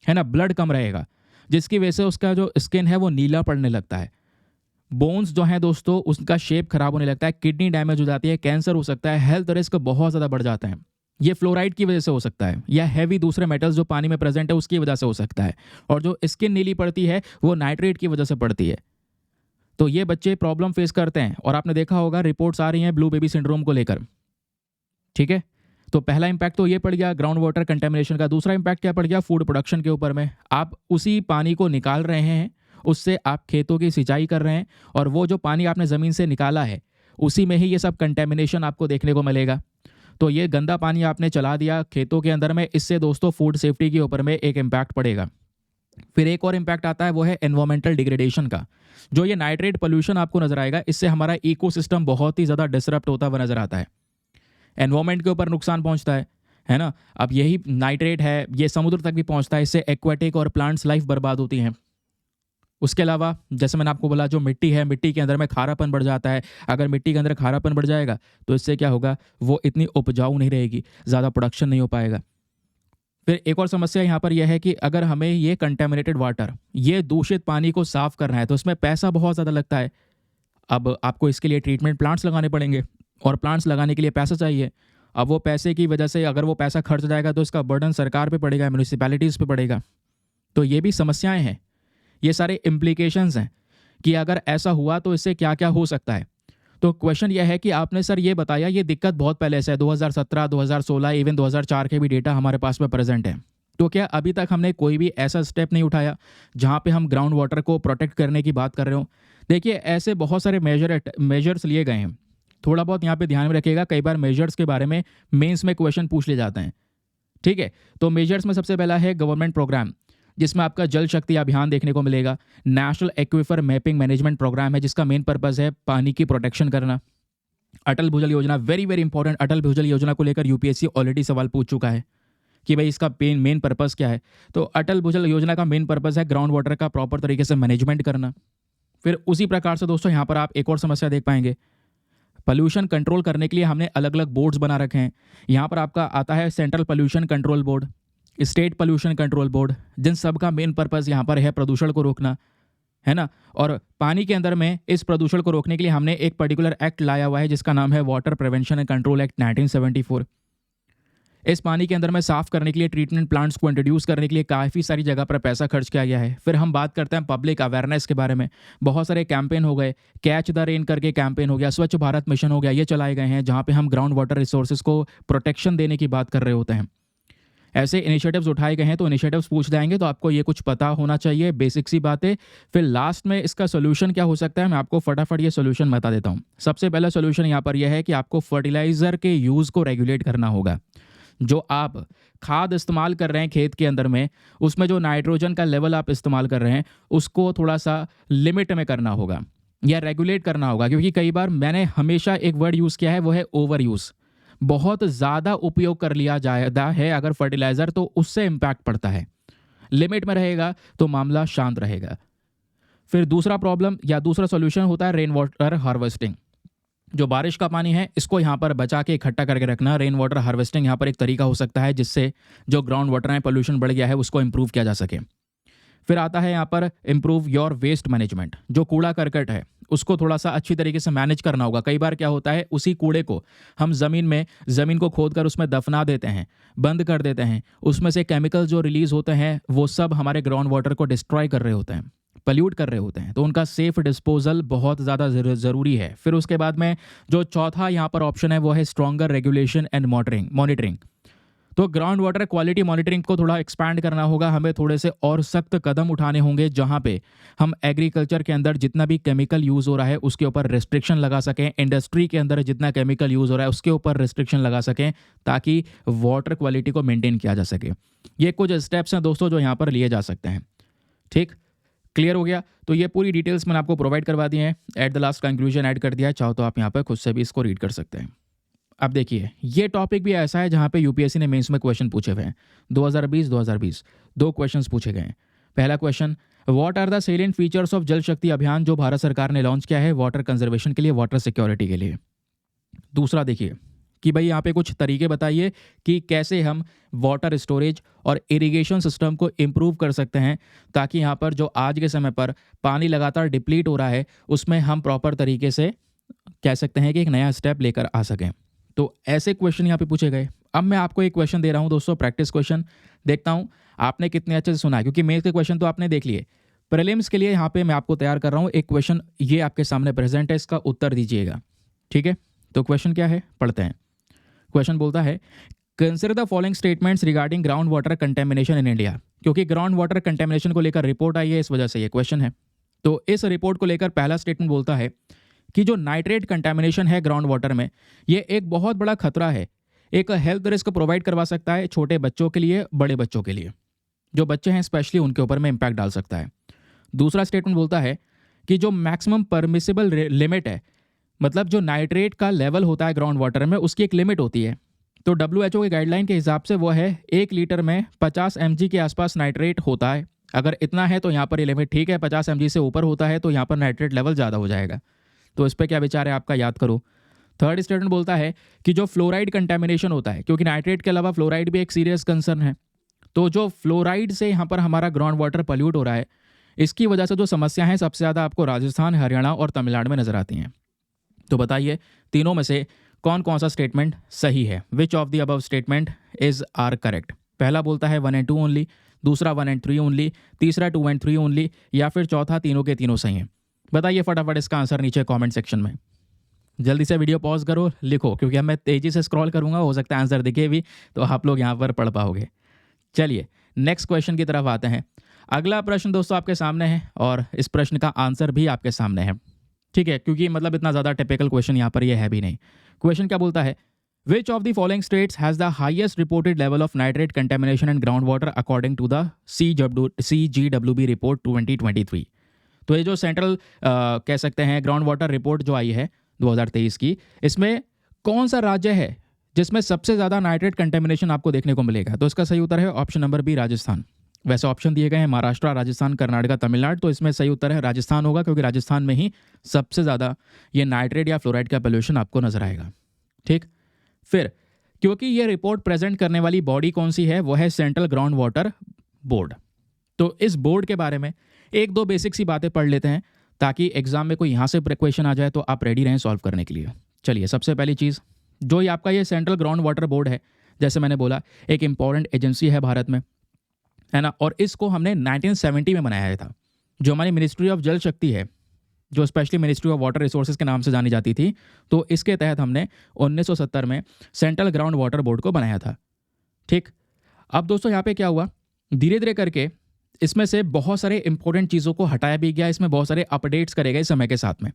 Speaker 1: है ना, ब्लड कम रहेगा। जिसकी वजह से उसका जो स्किन है वो नीला पड़ने लगता है। बोन्स जो हैं दोस्तों उसका शेप खराब होने लगता है, किडनी डैमेज हो जाती है, कैंसर हो सकता है, हेल्थ रिस्क बहुत ज़्यादा बढ़ जाता है। ये फ्लोराइड की वजह से हो सकता है या हैवी दूसरे मेटल्स जो पानी में प्रेजेंट है उसकी वजह से हो सकता है। और जो स्किन नीली पड़ती है वो नाइट्रेट की वजह से पड़ती है। तो ये बच्चे प्रॉब्लम फेस करते हैं और आपने देखा होगा रिपोर्ट्स आ रही हैं ब्लू बेबी सिंड्रोम को लेकर। ठीक है, तो पहला इंपैक्ट तो ये पड़ गया ग्राउंड वाटर कंटेमिनेशन का। दूसरा इंपैक्ट क्या पड़ गया फूड प्रोडक्शन के ऊपर में। आप उसी पानी को निकाल रहे हैं, उससे आप खेतों की सिंचाई कर रहे हैं और वो जो पानी आपने ज़मीन से निकाला है उसी में ही ये सब कंटेमिनेशन आपको देखने को मिलेगा। तो ये गंदा पानी आपने चला दिया खेतों के अंदर में, इससे दोस्तों फूड सेफ्टी के ऊपर में एक इम्पैक्ट पड़ेगा। फिर एक और इम्पैक्ट आता है वो है एनवायरमेंटल डिग्रेडेशन का। जो ये नाइट्रेट पोल्यूशन आपको नजर आएगा इससे हमारा इकोसिस्टम बहुत ही ज़्यादा डिसरप्ट होता हुआ नजर आता है। एनवायरमेंट के ऊपर नुकसान पहुंचता है ना। अब यही नाइट्रेट है ये समुद्र तक भी पहुंचता है, इससे एक्वाटिक और प्लांट्स लाइफ बर्बाद होती हैं। उसके अलावा जैसे मैंने आपको बोला जो मिट्टी है, मिट्टी के अंदर में खारापन बढ़ जाता है। अगर मिट्टी के अंदर खारापन बढ़ जाएगा तो इससे क्या होगा, वो इतनी उपजाऊ नहीं रहेगी, ज़्यादा प्रोडक्शन नहीं हो पाएगा। फिर एक और समस्या यहाँ पर यह है कि अगर हमें ये कंटेमिनेटेड वाटर, ये दूषित पानी को साफ करना है तो इसमें पैसा बहुत ज़्यादा लगता है। अब आपको इसके लिए ट्रीटमेंट प्लांट्स लगाने पड़ेंगे और प्लांट्स लगाने के लिए पैसा चाहिए। अब वो पैसे की वजह से अगर वो पैसा खर्च जाएगा तो इसका बर्डन सरकार पे पड़ेगा, म्यूनिसिपैलिटीज़ पे पड़ेगा। तो ये भी समस्याएं हैं, ये सारे इम्प्लीकेशंस हैं कि अगर ऐसा हुआ तो इससे क्या क्या हो सकता है। तो क्वेश्चन यह है कि आपने सर ये बताया ये दिक्कत बहुत पहले से है, 2017, 2016, इवन 2004 के भी डेटा हमारे पास में प्रेजेंट है। तो क्या अभी तक हमने कोई भी ऐसा स्टेप नहीं उठाया जहाँ पे हम ग्राउंड वाटर को प्रोटेक्ट करने की बात कर रहे हो? देखिए ऐसे बहुत सारे मेजर्स लिए गए हैं। थोड़ा बहुत यहाँ पे ध्यान में रखिएगा, कई बार मेजर्स के बारे में मेंस में क्वेश्चन पूछ ले जाते हैं। ठीक है, तो मेजर्स में सबसे पहला है गवर्नमेंट प्रोग्राम, जिसमें आपका जल शक्ति अभियान देखने को मिलेगा। National aquifer mapping management programme है जिसका मेन पर्पस है पानी की प्रोटेक्शन करना। अटल भूजल योजना, वेरी वेरी इंपॉर्टेंट। अटल भूजल योजना को लेकर यूपीएससी ऑलरेडी सवाल पूछ चुका है कि भाई इसका मेन पर्पस क्या है। तो अटल भूजल योजना का मेन पर्पस है ग्राउंड वाटर का प्रॉपर तरीके से मैनेजमेंट करना। फिर उसी प्रकार से दोस्तों यहाँ पर आप एक और समस्या देख पाएंगे, पोल्यूशन कंट्रोल करने के लिए हमने अलग अलग बोर्ड्स बना रखे हैं। यहाँ पर आपका आता है central pollution control board, state pollution control board, जिन सब का मेन पर्पस यहाँ पर है प्रदूषण को रोकना, है ना। और पानी के अंदर में इस प्रदूषण को रोकने के लिए हमने एक पर्टिकुलर एक्ट लाया हुआ है जिसका नाम है water prevention and control act 1974। इस पानी के अंदर में साफ करने के लिए ट्रीटमेंट प्लांट्स को इंट्रोड्यूस करने के लिए काफ़ी सारी जगह पर पैसा खर्च किया गया है। फिर हम बात करते हैं पब्लिक अवेयरनेस के बारे में। बहुत सारे कैंपेन हो गए, कैच द रेन करके कैंपेन हो गया, स्वच्छ भारत मिशन हो गया, ये चलाए गए हैं जहाँ पे हम ग्राउंड वाटर रिसोर्सेज को प्रोटेक्शन देने की बात कर रहे होते हैं। ऐसे इनिशिएटिव्स उठाए गए हैं, तो इनिशिएटिव्स पूछ जाएंगे तो आपको ये कुछ पता होना चाहिए, बेसिक सी बातें। फिर लास्ट में इसका सोल्यूशन क्या हो सकता है, मैं आपको फटाफट ये सोल्यूशन बता देता हूँ। सबसे पहला सोल्यूशन यहाँ पर यह है कि आपको फर्टिलाइजर के यूज़ को रेगुलेट करना होगा। जो आप खाद इस्तेमाल कर रहे हैं खेत के अंदर में, उसमें जो नाइट्रोजन का लेवल आप इस्तेमाल कर रहे हैं उसको थोड़ा सा लिमिट में करना होगा या रेगुलेट करना होगा। क्योंकि कई बार मैंने हमेशा एक वर्ड यूज़ किया है, वो है ओवर यूज़। बहुत ज़्यादा उपयोग कर लिया जाता है अगर फर्टिलाइज़र, तो उससे इम्पैक्ट पड़ता है। लिमिट में रहेगा तो मामला शांत रहेगा। फिर दूसरा प्रॉब्लम या दूसरा सॉल्यूशन होता है रेन वाटर हार्वेस्टिंग। जो बारिश का पानी है इसको यहाँ पर बचा के इकट्ठा करके रखना। रेन वाटर हार्वेस्टिंग यहाँ पर एक तरीका हो सकता है जिससे जो ग्राउंड वाटर है पोल्यूशन बढ़ गया है उसको इम्प्रूव किया जा सके। फिर आता है यहाँ पर इम्प्रूव योर वेस्ट मैनेजमेंट। जो कूड़ा करकट है उसको थोड़ा सा अच्छी तरीके से मैनेज करना होगा। कई बार क्या होता है, उसी कूड़े को हम ज़मीन को खोदकर उसमें दफना देते हैं, बंद कर देते हैं। उसमें से केमिकल जो रिलीज होते हैं वो सब हमारे ग्राउंड वाटर को डिस्ट्रॉय कर रहे होते हैं, पल्यूट कर रहे होते हैं। तो उनका सेफ डिस्पोजल बहुत ज़्यादा ज़रूरी है। फिर उसके बाद में जो चौथा यहाँ पर ऑप्शन है वो है स्ट्रॉन्गर रेगुलेशन एंड मॉनिटरिंग। तो ग्राउंड वाटर क्वालिटी मॉनिटरिंग को थोड़ा एक्सपैंड करना होगा। हमें थोड़े से और सख्त कदम उठाने होंगे जहां पे हम एग्रीकल्चर के अंदर जितना भी केमिकल यूज़ हो रहा है उसके ऊपर रिस्ट्रिक्शन लगा सकें। इंडस्ट्री के अंदर जितना केमिकल यूज़ हो रहा है उसके ऊपर रिस्ट्रिक्शन लगा सकें ताकि वाटर क्वालिटी को मेंटेन किया जा सके। ये कुछ स्टेप्स हैं दोस्तों जो यहाँ पर लिए जा सकते हैं। ठीक, क्लियर हो गया। तो ये पूरी डिटेल्स मैंने आपको प्रोवाइड करवा दी हैं। At the last conclusion add कर दिया है, चाहो तो आप यहाँ पर खुद से भी इसको रीड कर सकते हैं। अब देखिए ये टॉपिक भी ऐसा है जहाँ पे यूपीएससी ने मेंस में क्वेश्चन पूछे हुए हैं। 2020 दो क्वेश्चंस पूछे गए हैं। पहला question, what are the salient features of Jal Shakti अभियान जो भारत सरकार ने लॉन्च किया है वाटर कंजर्वेशन के लिए, वाटर सिक्योरिटी के लिए। दूसरा देखिए, कि भाई यहाँ पे कुछ तरीके बताइए कि कैसे हम वाटर स्टोरेज और इरिगेशन सिस्टम को इम्प्रूव कर सकते हैं, ताकि यहाँ पर जो आज के समय पर पानी लगातार डिप्लीट हो रहा है उसमें हम प्रॉपर तरीके से कह सकते हैं कि एक नया स्टेप लेकर आ सकें। तो ऐसे क्वेश्चन यहाँ पे पूछे गए। अब मैं आपको एक क्वेश्चन दे रहा हूँ दोस्तों, प्रैक्टिस क्वेश्चन। देखता हूँ आपने कितने अच्छे से सुना है, क्योंकि मेंस के क्वेश्चन तो आपने देख लिए। प्रीलिम्स के लिए यहाँ पे मैं आपको तैयार कर रहा हूँ एक क्वेश्चन, ये आपके सामने प्रेजेंट है, इसका उत्तर दीजिएगा। ठीक है, तो क्वेश्चन क्या है पढ़ते हैं। क्वेश्चन बोलता है consider the following statements regarding ground water contamination in India. क्योंकि ग्राउंड वाटर कंटेमिनेशन को लेकर रिपोर्ट आई है, इस वजह से ये क्वेश्चन है। तो इस रिपोर्ट को लेकर पहला स्टेटमेंट बोलता है कि जो नाइट्रेट कंटेमिनेशन है ग्राउंड वाटर में, ये एक बहुत बड़ा खतरा है, एक हेल्थ रिस्क प्रोवाइड करवा सकता है छोटे बच्चों के लिए, बड़े बच्चों के लिए, जो बच्चे हैं स्पेशली उनके ऊपर में इंपैक्ट डाल सकता है। दूसरा स्टेटमेंट बोलता है कि जो मैक्सिमम परमिसिबल लिमिट है, मतलब जो नाइट्रेट का लेवल होता है ग्राउंड वाटर में, उसकी एक लिमिट होती है। तो WHO के गाइडलाइन के हिसाब से वो है 1 लीटर में 50 mg के आसपास नाइट्रेट होता है। अगर इतना है तो यहाँ पर ये लिमिट ठीक है, 50 mg से ऊपर होता है तो यहाँ पर नाइट्रेट लेवल ज़्यादा हो जाएगा। तो इस पर क्या विचार है आपका, याद करो। थर्ड स्टेटमेंट बोलता है कि जो फ्लोराइड कंटेमिनेशन होता है, क्योंकि नाइट्रेट के अलावा फ्लोराइड भी एक सीरियस कंसर्न है, तो जो फ्लोराइड से यहाँ पर हमारा ग्राउंड वाटर पॉल्यूट हो रहा है, इसकी वजह से जो समस्या है सबसे ज़्यादा आपको राजस्थान, हरियाणा और तमिलनाडु में नजर आती हैं। तो बताइए तीनों में से कौन कौन सा स्टेटमेंट सही है। Which of the above statement is are correct. पहला बोलता है 1 and 2 ओनली, दूसरा 1 and 3 ओनली, तीसरा 2 and 3 ओनली, या फिर चौथा तीनों के तीनों सही हैं। बताइए फटाफट इसका आंसर नीचे कमेंट सेक्शन में। जल्दी से वीडियो पॉज करो, लिखो, क्योंकि अब मैं तेज़ी से स्क्रॉल करूंगा, हो सकता है आंसर दिखे भी तो आप लोग यहाँ पर पढ़ पाओगे। चलिए नेक्स्ट क्वेश्चन की तरफ आते हैं। अगला प्रश्न दोस्तों आपके सामने है और इस प्रश्न का आंसर भी आपके सामने है। ठीक है, क्योंकि मतलब इतना ज़्यादा टिपिकल क्वेश्चन यहाँ पर ये है भी नहीं। क्वेश्चन क्या बोलता है, which of the following states has the highest reported level of nitrate contamination in ground water according to the CGWB report 2023। तो ये जो सेंट्रल कह सकते हैं ग्राउंड वाटर रिपोर्ट जो आई है 2023 की, इसमें कौन सा राज्य है जिसमें सबसे ज़्यादा नाइट्रेट कंटेमिनेशन आपको देखने को मिलेगा। तो इसका सही उत्तर है ऑप्शन नंबर बी, राजस्थान। वैसे ऑप्शन दिए गए हैं महाराष्ट्र, राजस्थान, कर्नाटक, तमिलनाडु, तो इसमें सही उत्तर है राजस्थान होगा, क्योंकि राजस्थान में ही सबसे ज़्यादा ये नाइट्रेट या फ्लोराइड का पोल्यूशन आपको नजर आएगा। ठीक, फिर क्योंकि ये रिपोर्ट प्रेजेंट करने वाली बॉडी कौन सी है, वो है सेंट्रल ग्राउंड वाटर बोर्ड। तो इस बोर्ड के बारे में एक दो बेसिक सी बातें पढ़ लेते हैं, ताकि एग्जाम में कोई यहाँ से क्वेश्चन आ जाए तो आप रेडी रहें सॉल्व करने के लिए। चलिए, सबसे पहली चीज़ जो ये आपका ये सेंट्रल ग्राउंड वाटर बोर्ड है, जैसे मैंने बोला एक इंपॉर्टेंट एजेंसी है भारत में, है ना, और इसको हमने 1970 में बनाया था। जो हमारी मिनिस्ट्री ऑफ जल शक्ति है, जो specially ministry of water resources के नाम से जानी जाती थी, तो इसके तहत हमने 1970 में सेंट्रल ग्राउंड वाटर बोर्ड को बनाया था। ठीक, अब दोस्तों यहाँ पे क्या हुआ, धीरे धीरे करके इसमें से बहुत सारे इंपॉर्टेंट चीज़ों को हटाया भी गया, इसमें बहुत सारे अपडेट्स करे गए समय के साथ में।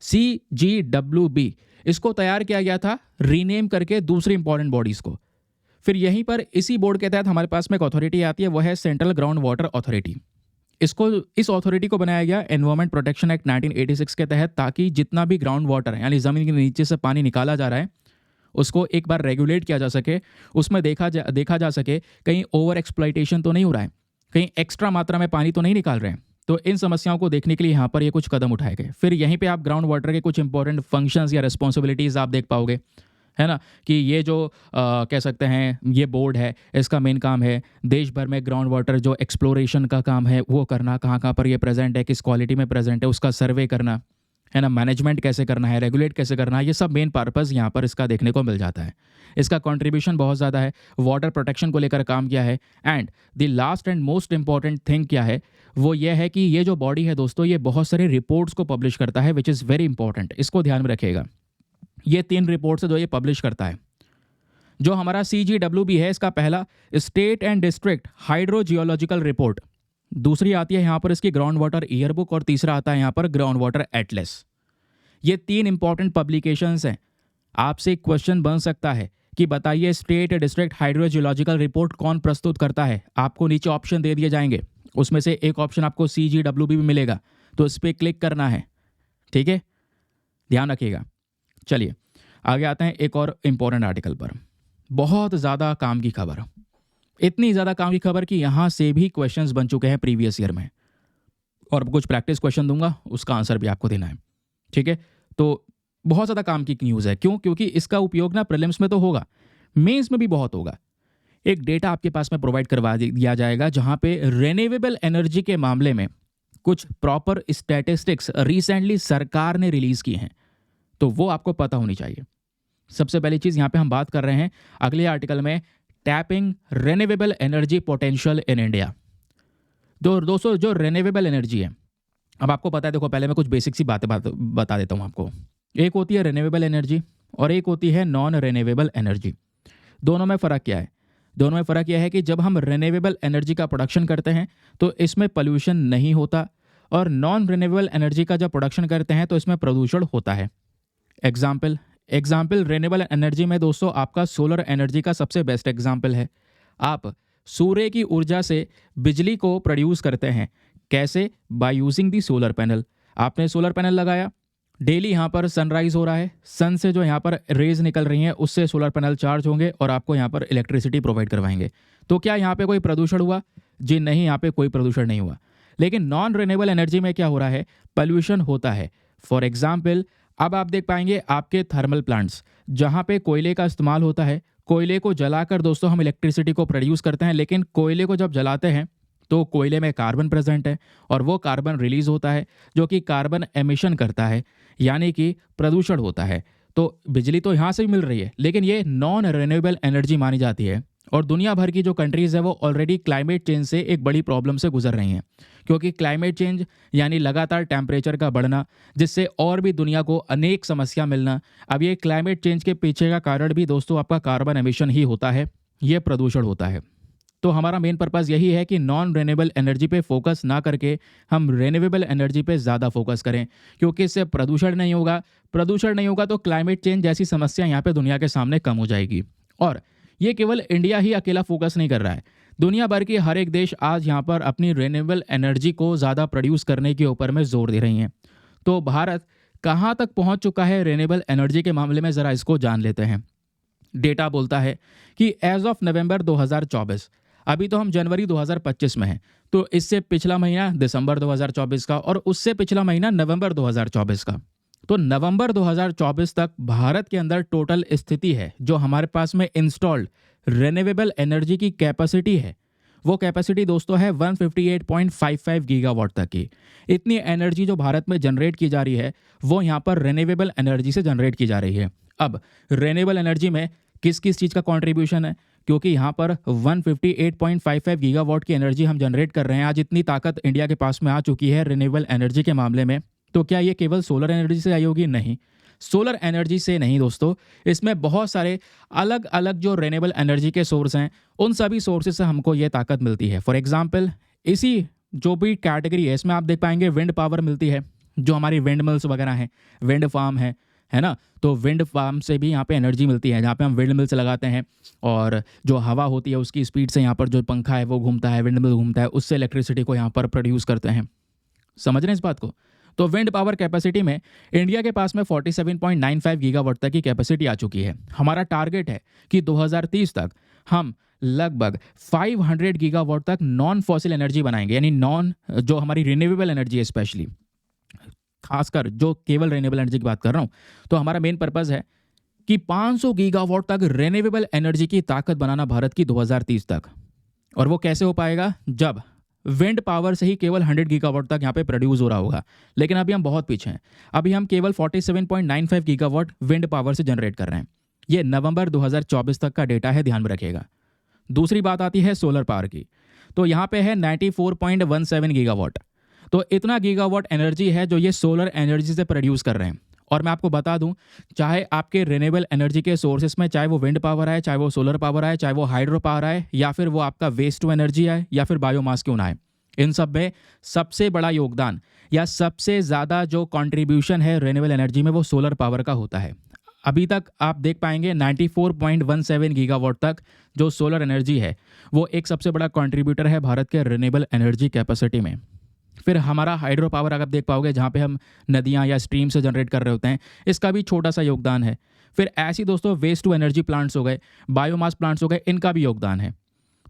Speaker 1: CGWB इसको तैयार किया गया था रीनेम करके दूसरी इंपॉर्टेंट बॉडीज़ को। फिर यहीं पर इसी बोर्ड के तहत हमारे पास में एक अथॉरिटी आती है, वो है सेंट्रल ग्राउंड वाटर अथॉरिटी। इस अथॉरिटी को बनाया गया एनवायरमेंट प्रोटेक्शन एक्ट 1986 के तहत, ताकि जितना भी ग्राउंड वाटर है यानी ज़मीन के नीचे से पानी निकाला जा रहा है उसको एक बार रेगुलेट किया जा सके, उसमें देखा जा सके कहीं ओवर एक्सप्लॉइटेशन तो नहीं हो रहा है, कहीं एक्स्ट्रा मात्रा में पानी तो नहीं निकाल रहे हैं। तो इन समस्याओं को देखने के लिए यहाँ पर ये कुछ कदम उठाए गए। फिर यहीं पे आप ग्राउंड वाटर के कुछ इंपॉर्टेंट फंक्शंस या रिस्पॉन्सिबिलिटीज़ आप देख पाओगे, है ना, कि ये जो कह सकते हैं ये बोर्ड है, इसका मेन काम है देश भर में ग्राउंड वाटर जो एक्सप्लोरेशन का काम है वो करना, कहाँ कहाँ पर ये प्रेजेंट है, किस क्वालिटी में प्रेजेंट है, उसका सर्वे करना, है ना, मैनेजमेंट कैसे करना है, रेगुलेट कैसे करना है, ये सब मेन पर्पस यहाँ पर इसका देखने को मिल जाता है। इसका कंट्रीब्यूशन बहुत ज़्यादा है, वाटर प्रोटेक्शन को लेकर काम किया है। And the last and most important thing क्या है, वो ये है कि ये जो बॉडी है दोस्तों, ये बहुत सारे रिपोर्ट्स को पब्लिश करता है, विच इज़ वेरी इंपॉर्टेंट। इसको ध्यान में रखिएगा, ये 3 रिपोर्ट्स है जो ये पब्लिश करता है। जो हमारा CGWB है, इसका पहला state and district hydrogeological report, दूसरी आती है यहाँ पर इसकी ग्राउंड वाटर ईयरबुक, और तीसरा आता है यहाँ पर ग्राउंड वाटर एटलस। ये 3 इंपॉर्टेंट पब्लिकेशंस हैं। आपसे एक क्वेश्चन बन सकता है कि बताइए स्टेट डिस्ट्रिक्ट हाइड्रोजियोलॉजिकल रिपोर्ट कौन प्रस्तुत करता है। आपको नीचे ऑप्शन दे दिए जाएंगे, उसमें से एक ऑप्शन आपको CGWB भी मिलेगा, तो इस पर क्लिक करना है। ठीक है, ध्यान रखिएगा। चलिए आगे आते हैं एक और इम्पोर्टेंट आर्टिकल पर। बहुत ज़्यादा काम की खबर, इतनी ज़्यादा काम की खबर कि यहाँ से भी क्वेश्चंस बन चुके हैं प्रीवियस ईयर में, और कुछ प्रैक्टिस क्वेश्चन दूंगा, उसका आंसर भी आपको देना है। ठीक है, तो बहुत ज़्यादा काम की न्यूज़ है। क्यों? क्योंकि इसका उपयोग ना प्रीलिम्स में तो होगा, मेंस में भी बहुत होगा। एक डेटा आपके पास में प्रोवाइड करवा दिया जाएगा जहाँ पे रिन्यूएबल एनर्जी के मामले में कुछ प्रॉपर स्टैटिस्टिक्स रिसेंटली सरकार ने रिलीज़ की हैं, तो वो आपको पता होनी चाहिए। सबसे पहली चीज़ यहाँ पे हम बात कर रहे हैं अगले आर्टिकल में, tapping renewable energy potential in India. दोस्तों जो रिन्यूएबल एनर्जी है, अब आपको पता है, देखो पहले मैं कुछ बेसिक सी बातें बता देता हूँ आपको। एक होती है रिन्यूएबल एनर्जी और एक होती है नॉन रिन्यूएबल एनर्जी। दोनों में फ़र्क क्या है? दोनों में फ़र्क यह है कि जब हम रिन्यूएबल एनर्जी का प्रोडक्शन करते हैं तो इसमें पोल्यूशन नहीं होता, और नॉन रिन्यूएबल एनर्जी का जब प्रोडक्शन करते हैं तो इसमें प्रदूषण होता है। एग्जाम्पल रिन्यूएबल एनर्जी में दोस्तों आपका सोलर एनर्जी का सबसे बेस्ट एग्जाम्पल है। आप सूर्य की ऊर्जा से बिजली को प्रोड्यूस करते हैं। कैसे? By using the solar panel. आपने सोलर पैनल लगाया, डेली यहाँ पर सनराइज हो रहा है, सन से जो यहाँ पर रेज निकल रही हैं उससे सोलर पैनल चार्ज होंगे और आपको यहाँ पर इलेक्ट्रिसिटी प्रोवाइड करवाएंगे। तो क्या यहाँ पे कोई प्रदूषण हुआ? जी नहीं, यहाँ पे कोई प्रदूषण नहीं हुआ। लेकिन नॉन रिन्यूएबल एनर्जी में क्या हो रहा है? पोल्यूशन होता है। फॉर एग्जाम्पल, अब आप देख पाएंगे आपके थर्मल प्लांट्स जहाँ पे कोयले का इस्तेमाल होता है, कोयले को जलाकर दोस्तों हम इलेक्ट्रिसिटी को प्रोड्यूस करते हैं, लेकिन कोयले को जब जलाते हैं तो कोयले में कार्बन प्रेजेंट है और वो कार्बन रिलीज होता है जो कि कार्बन एमिशन करता है, यानी कि प्रदूषण होता है। तो बिजली तो यहाँ से भी मिल रही है, लेकिन ये नॉन रिन्यूएबल एनर्जी मानी जाती है। और दुनिया भर की जो कंट्रीज़ है वो ऑलरेडी क्लाइमेट चेंज से एक बड़ी प्रॉब्लम से गुजर रही हैं, क्योंकि क्लाइमेट चेंज यानी लगातार टेम्परेचर का बढ़ना, जिससे और भी दुनिया को अनेक समस्या मिलना। अब ये क्लाइमेट चेंज के पीछे का कारण भी दोस्तों आपका कार्बन एमिशन ही होता है, ये प्रदूषण होता है। तो हमारा मेन पर्पज़ यही है कि नॉन रिन्यूएबल एनर्जी पे फोकस ना करके हम रिन्यूएबल एनर्जी पे ज़्यादा फोकस करें, क्योंकि इससे प्रदूषण नहीं होगा तो क्लाइमेट चेंज जैसी समस्या यहाँ पे दुनिया के सामने कम हो जाएगी। और ये केवल इंडिया ही अकेला फोकस नहीं कर रहा है, दुनिया भर के हर एक देश आज यहाँ पर अपनी रिन्यूएबल एनर्जी को ज़्यादा प्रोड्यूस करने के ऊपर में जोर दे रही हैं। तो भारत कहाँ तक पहुँच चुका है रिन्यूएबल एनर्जी के मामले में, ज़रा इसको जान लेते हैं। डेटा बोलता है कि एज ऑफ नवंबर 2024, अभी तो हम जनवरी 2025 में हैं, तो इससे पिछला महीना दिसंबर 2024 का और उससे पिछला महीना नवंबर 2024 का, तो नवंबर 2024 तक भारत के अंदर टोटल स्थिति है जो हमारे पास में इंस्टॉल्ड रिन्यूएबल एनर्जी की कैपेसिटी है, वो कैपेसिटी दोस्तों है 158.55 गीगावाट तक की। इतनी एनर्जी जो भारत में जनरेट की जा रही है वो यहाँ पर रिन्यूएबल एनर्जी से जनरेट की जा रही है। अब रिन्यूएबल एनर्जी में किस किस चीज़ का कंट्रीब्यूशन है, क्योंकि यहाँ पर 158.55 गीगावाट की एनर्जी हम जनरेट कर रहे हैं। आज इतनी ताकत इंडिया के पास में आ चुकी है रिन्यूएबल एनर्जी के मामले में। तो क्या ये केवल सोलर एनर्जी से आई होगी? नहीं, सोलर एनर्जी से नहीं दोस्तों, इसमें बहुत सारे अलग अलग जो रिन्यूएबल एनर्जी के सोर्स हैं उन सभी सोर्सेज से हमको ये ताकत मिलती है। फॉर एग्जांपल, इसी जो भी कैटेगरी है इसमें आप देख पाएंगे विंड पावर मिलती है, जो हमारी विंड मिल्स वगैरह हैं, विंड फार्म है ना, तो विंड फार्म से भी यहाँ पे एनर्जी मिलती है, जहाँ पे हम विंड मिल्स लगाते हैं और जो हवा होती है उसकी स्पीड से यहाँ पर जो पंखा है वो घूमता है, विंड मिल घूमता है, उससे इलेक्ट्रिसिटी को यहाँ पर प्रोड्यूस करते हैं। समझ रहे हैं इस बात को? तो विंड पावर कैपेसिटी में इंडिया के पास में 47.95 गीगावाट तक की कैपेसिटी आ चुकी है। हमारा टारगेट है कि 2030 तक हम लगभग 500 गीगावाट तक नॉन फॉसिल एनर्जी बनाएंगे, यानी नॉन जो हमारी रिन्यूएबल एनर्जी है, स्पेशली खासकर जो केवल रिन्यूएबल एनर्जी की बात कर रहा हूँ। तो हमारा मेन पर्पज़ है कि 500 गीगावाट तक रिन्यूएबल एनर्जी की ताकत बनाना भारत की 2030 तक। और वो कैसे हो पाएगा? जब विंड पावर से ही केवल 100 गीगावाट तक यहाँ पे प्रोड्यूस हो रहा होगा, लेकिन अभी हम बहुत पीछे हैं। अभी हम केवल 47.95 गीगावाट विंड पावर से जनरेट कर रहे हैं। ये नवंबर 2024 तक का डेटा है, ध्यान में रखिएगा। दूसरी बात आती है सोलर पावर की, तो यहाँ पे है 94.17 गीगावाट। तो इतना गीगावाट एनर्जी है जो ये सोलर एनर्जी से प्रोड्यूस कर रहे हैं। और मैं आपको बता दूं, चाहे आपके रिन्यूएबल एनर्जी के सोर्सेस में चाहे वो विंड पावर आए, चाहे वो सोलर पावर आए, चाहे वो हाइड्रो पावर आए, या फिर वो आपका वेस्ट टू एनर्जी आए, या फिर बायोमास क्यों ना आए, इन सब में सबसे बड़ा योगदान या सबसे ज़्यादा जो कंट्रीब्यूशन है रिन्यूएबल एनर्जी में वो सोलर पावर का होता है। अभी तक आप देख पाएंगे 94.17 गीगावाट तक जो सोलर एनर्जी है वो एक सबसे बड़ा कंट्रीब्यूटर है भारत के रिन्यूएबल एनर्जी कैपेसिटी में। फिर हमारा हाइड्रो पावर अगर आप देख पाओगे, जहाँ पे हम नदियाँ या स्ट्रीम से जनरेट कर रहे होते हैं, इसका भी छोटा सा योगदान है। फिर ऐसी दोस्तों वेस्ट टू एनर्जी प्लांट्स हो गए, बायोमास प्लांट्स हो गए, इनका भी योगदान है।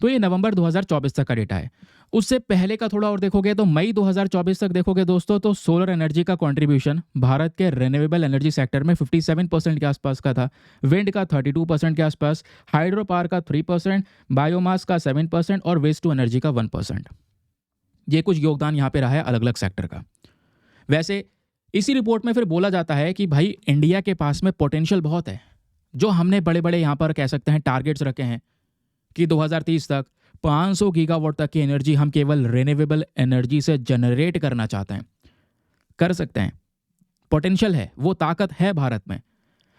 Speaker 1: तो ये नवंबर 2024 तक का डेटा है। उससे पहले का थोड़ा और देखोगे तो मई 2024 तक देखोगे दोस्तों, तो सोलर एनर्जी का कंट्रीब्यूशन भारत के रिन्यूएबल एनर्जी सेक्टर में 57% के आसपास का था, विंड का 32% के आसपास, हाइड्रो पावर का 3%, बायोमास का 7% और वेस्ट टू एनर्जी का 1%। ये कुछ योगदान यहाँ पे रहा है अलग अलग सेक्टर का। वैसे इसी रिपोर्ट में फिर बोला जाता है कि भाई इंडिया के पास में पोटेंशियल बहुत है। जो हमने बड़े बड़े यहाँ पर कह सकते हैं टारगेट्स रखे हैं कि 2030 तक 500 गीगावाट तक की एनर्जी हम केवल रिन्यूएबल एनर्जी से जनरेट करना चाहते हैं, कर सकते हैं। पोटेंशियल है, वो ताकत है भारत में,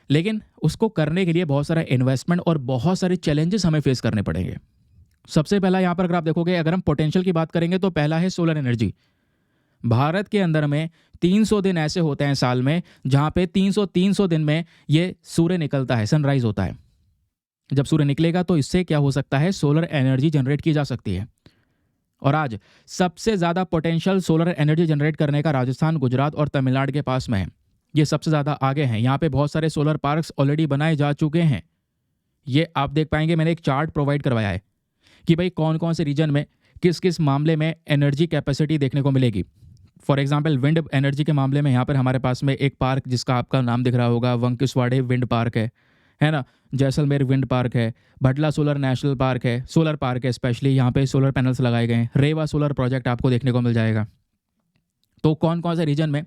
Speaker 1: लेकिन उसको करने के लिए बहुत सारा इन्वेस्टमेंट और बहुत सारे चैलेंजेस हमें फेस करने पड़ेंगे। सबसे पहला यहाँ पर अगर आप देखोगे, अगर हम पोटेंशियल की बात करेंगे तो पहला है सोलर एनर्जी। भारत के अंदर में 300 दिन ऐसे होते हैं साल में जहाँ पे 300 दिन में ये सूर्य निकलता है, सनराइज होता है। जब सूर्य निकलेगा तो इससे क्या हो सकता है, सोलर एनर्जी जनरेट की जा सकती है। और आज सबसे ज़्यादा पोटेंशियल सोलर एनर्जी जनरेट करने का राजस्थान, गुजरात और तमिलनाडु के पास में है। ये सबसे ज़्यादा आगे हैं। यहाँ पे बहुत सारे सोलर पार्क्स ऑलरेडी बनाए जा चुके हैं। ये आप देख पाएंगे, मैंने एक चार्ट प्रोवाइड करवाया है कि भाई कौन कौन से रीजन में किस किस मामले में एनर्जी कैपेसिटी देखने को मिलेगी। फॉर एग्जाम्पल विंड एनर्जी के मामले में यहाँ पर हमारे पास में एक पार्क जिसका आपका नाम दिख रहा होगा, वंकिसवाड़े विंड पार्क है ना, जैसलमेर विंड पार्क है, भटला सोलर नेशनल पार्क है, सोलर पार्क है, स्पेशली यहाँ पे सोलर पैनल्स लगाए गए हैं। रेवा सोलर प्रोजेक्ट आपको देखने को मिल जाएगा। तो कौन कौन से रीजन में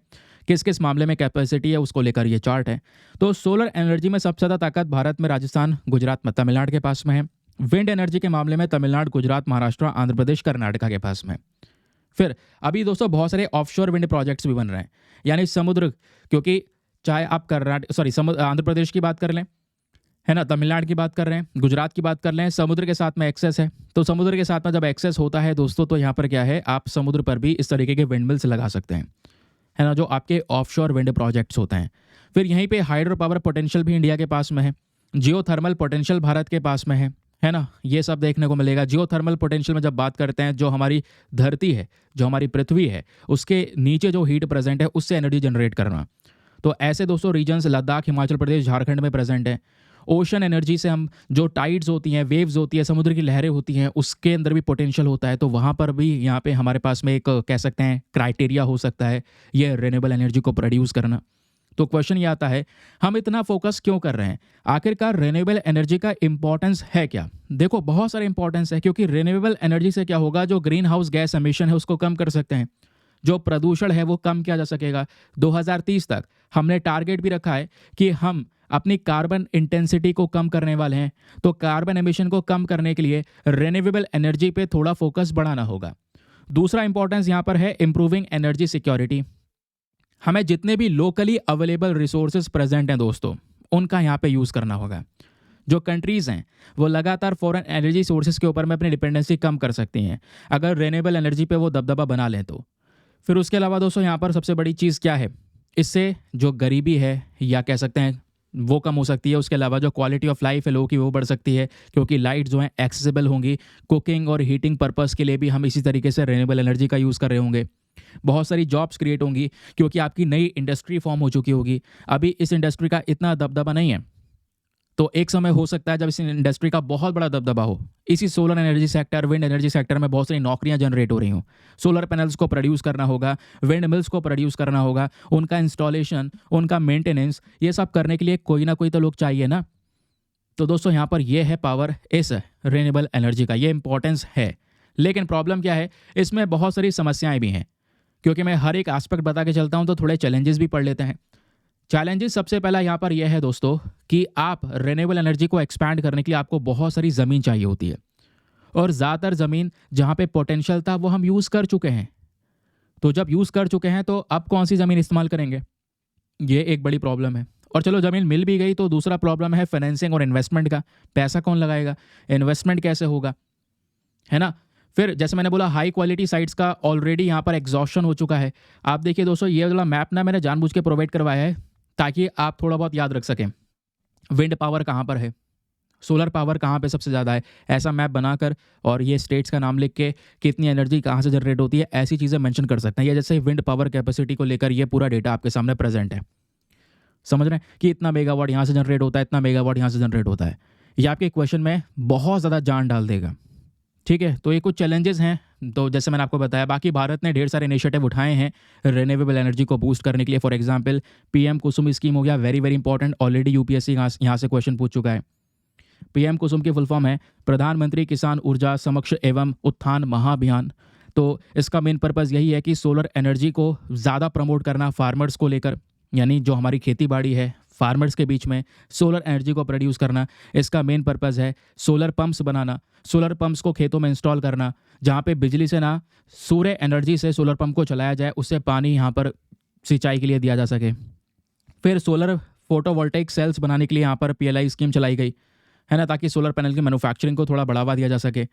Speaker 1: किस किस मामले में कैपेसिटी है उसको लेकर ये चार्ट है। तो सोलर एनर्जी में सबसे ज़्यादा ताकत भारत में राजस्थान, गुजरात में, तमिलनाडु के पास में है। विंड एनर्जी के मामले में तमिलनाडु, गुजरात, महाराष्ट्र, आंध्र प्रदेश, कर्नाटका के पास में। फिर अभी दोस्तों बहुत सारे ऑफशोर विंड प्रोजेक्ट्स भी बन रहे हैं, यानी समुद्र, क्योंकि चाहे आप आंध्र प्रदेश की बात कर लें, है ना, तमिलनाडु की बात कर रहे हैं, गुजरात की बात कर रहे हैं, समुद्र के साथ में एक्सेस है। तो समुद्र के साथ में जब एक्सेस होता है दोस्तों, तो यहाँ पर क्या है, आप समुद्र पर भी इस तरीके के विंड मिल्स लगा सकते हैं, है ना, जो आपके ऑफशोर विंड प्रोजेक्ट्स होते हैं। फिर यहीं पे हाइड्रो पावर पोटेंशियल भी इंडिया के पास में है, जियो थर्मल पोटेंशियल भारत के पास में है ना, ये सब देखने को मिलेगा। जियो थर्मल पोटेंशियल में जब बात करते हैं, जो हमारी धरती है, जो हमारी पृथ्वी है, उसके नीचे जो हीट प्रेजेंट है उससे एनर्जी जनरेट करना। तो ऐसे दोस्तों रीजन्स लद्दाख, हिमाचल प्रदेश, झारखंड में प्रेजेंट है। ओशन एनर्जी से हम जो टाइड्स होती हैं, वेव्स होती है, समुद्र की लहरें होती हैं, उसके अंदर भी पोटेंशियल होता है। तो वहाँ पर भी यहाँ पे हमारे पास में एक कह सकते हैं क्राइटेरिया हो सकता है ये रिन्यूएबल एनर्जी को प्रोड्यूस करना। तो क्वेश्चन ये आता है, हम इतना फोकस क्यों कर रहे हैं? आखिरकार रिन्यूएबल एनर्जी का इंपॉर्टेंस है क्या? देखो बहुत सारा इंपॉर्टेंस है, क्योंकि रिन्यूएबल एनर्जी से क्या होगा, जो ग्रीन हाउस गैस एमिशन है उसको कम कर सकते हैं, जो प्रदूषण है वो कम किया जा सकेगा। 2030 तक हमने टारगेट भी रखा है कि हम अपनी कार्बन इंटेंसिटी को कम करने वाले हैं। तो कार्बन एमिशन को कम करने के लिए रिन्यूएबल एनर्जी पे थोड़ा फोकस बढ़ाना होगा। दूसरा इंपॉर्टेंस यहाँ पर है इंप्रूविंग एनर्जी सिक्योरिटी। हमें जितने भी लोकली अवेलेबल रिसोर्सेज प्रेजेंट हैं दोस्तों, उनका यहाँ पे यूज़ करना होगा। जो कंट्रीज़ हैं वो लगातार फॉरेन एनर्जी सोर्सेज के ऊपर में अपनी डिपेंडेंसी कम कर सकती हैं अगर रिन्यूएबल एनर्जी पे वो दबदबा बना लें तो। फिर उसके अलावा दोस्तों यहाँ पर सबसे बड़ी चीज़ क्या है, इससे जो गरीबी है या कह सकते हैं वो कम हो सकती है। उसके अलावा जो क्वालिटी ऑफ लाइफ है लोगों की वो बढ़ सकती है, क्योंकि लाइट जो है एक्सेसिबल होंगी। कुकिंग और हीटिंग पर्पस के लिए भी हम इसी तरीके से रिन्यूएबल एनर्जी का यूज़ कर रहे होंगे। बहुत सारी जॉब्स क्रिएट होंगी, क्योंकि आपकी नई इंडस्ट्री फॉर्म हो चुकी होगी। अभी इस इंडस्ट्री का इतना दबदबा नहीं है, तो एक समय हो सकता है जब इस इंडस्ट्री का बहुत बड़ा दबदबा हो। इसी solar energy sector, wind energy sector में बहुत सारी नौकरियां जनरेट हो रही हों। सोलर पैनल्स को प्रोड्यूस करना होगा, विंड मिल्स को प्रोड्यूस करना होगा, उनका इंस्टॉलेशन, उनका मेंटेनेंस, ये सब करने के लिए कोई ना कोई तो लोग चाहिए ना। तो दोस्तों यहाँ पर ये है पावर इस रिन्यूएबल एनर्जी का, ये इंपॉर्टेंस है। लेकिन प्रॉब्लम क्या है, इसमें बहुत सारी समस्याएं भी हैं। क्योंकि मैं हर एक एस्पेक्ट बता के चलता हूँ तो थोड़े चैलेंजेस भी पढ़ लेते हैं। चैलेंजेस सबसे पहला यहाँ पर यह है दोस्तों कि आप रिन्यूएबल एनर्जी को एक्सपैंड करने के लिए आपको बहुत सारी ज़मीन चाहिए होती है, और ज़्यादातर ज़मीन जहाँ पे पोटेंशियल था वो हम यूज़ कर चुके हैं। तो जब यूज़ कर चुके हैं तो अब कौन सी ज़मीन इस्तेमाल करेंगे, ये एक बड़ी प्रॉब्लम है। और चलो ज़मीन मिल भी गई तो दूसरा प्रॉब्लम है फाइनेंसिंग और इन्वेस्टमेंट का। पैसा कौन लगाएगा, इन्वेस्टमेंट कैसे होगा, है ना। फिर जैसे मैंने बोला हाई क्वालिटी साइट्स का ऑलरेडी यहाँ पर एग्जॉस्शन हो चुका है। आप देखिए दोस्तों, ये वाला मैप ना मैंने जानबूझ के प्रोवाइड करवाया है ताकि आप थोड़ा बहुत याद रख सकें विंड पावर कहाँ पर है, सोलर पावर कहाँ पे सबसे ज़्यादा है, ऐसा मैप बनाकर, और ये स्टेट्स का नाम लिख के कितनी एनर्जी कहाँ से जनरेट होती है, ऐसी चीज़ें मेंशन कर सकते हैं। या जैसे विंड पावर कैपेसिटी को लेकर ये पूरा डेटा आपके सामने प्रेजेंट है। समझ रहे हैं कि इतना मेगावाट यहाँ से जनरेट होता है, इतना मेगावाट यहाँ से जनरेट होता है। ये आपके क्वेश्चन में बहुत ज़्यादा जान डाल देगा। ठीक है, तो ये कुछ चैलेंजेस हैं। तो जैसे मैंने आपको बताया, बाकी भारत ने ढेर सारे इनिशिएटिव उठाए हैं रिन्यूएबल एनर्जी को बूस्ट करने के लिए। For example PM Kusum scheme हो गया, very very important, already UPSC यहाँ से क्वेश्चन पूछ चुका है। पीएम कुसुम की फुल फॉर्म है प्रधानमंत्री किसान ऊर्जा समक्ष एवं उत्थान महाअभियान। तो इसका मेन पर्पज़ यही है कि सोलर एनर्जी को ज़्यादा प्रमोट करना फार्मर्स को लेकर, यानी जो हमारी खेती बाड़ी है फार्मर्स के बीच में सोलर एनर्जी को प्रोड्यूस करना। इसका मेन पर्पज़ है सोलर पंप्स बनाना, सोलर पंप्स को खेतों में इंस्टॉल करना, जहाँ पे बिजली से ना सूर्य एनर्जी से सोलर पंप को चलाया जाए, उससे पानी यहाँ पर सिंचाई के लिए दिया जा सके। फिर सोलर फोटोवोल्टेइक सेल्स बनाने के लिए यहाँ पर पीएलआई स्कीम चलाई गई है ना, ताकि सोलर पैनल की मैन्युफैक्चरिंग को थोड़ा बढ़ावा दिया जा सके।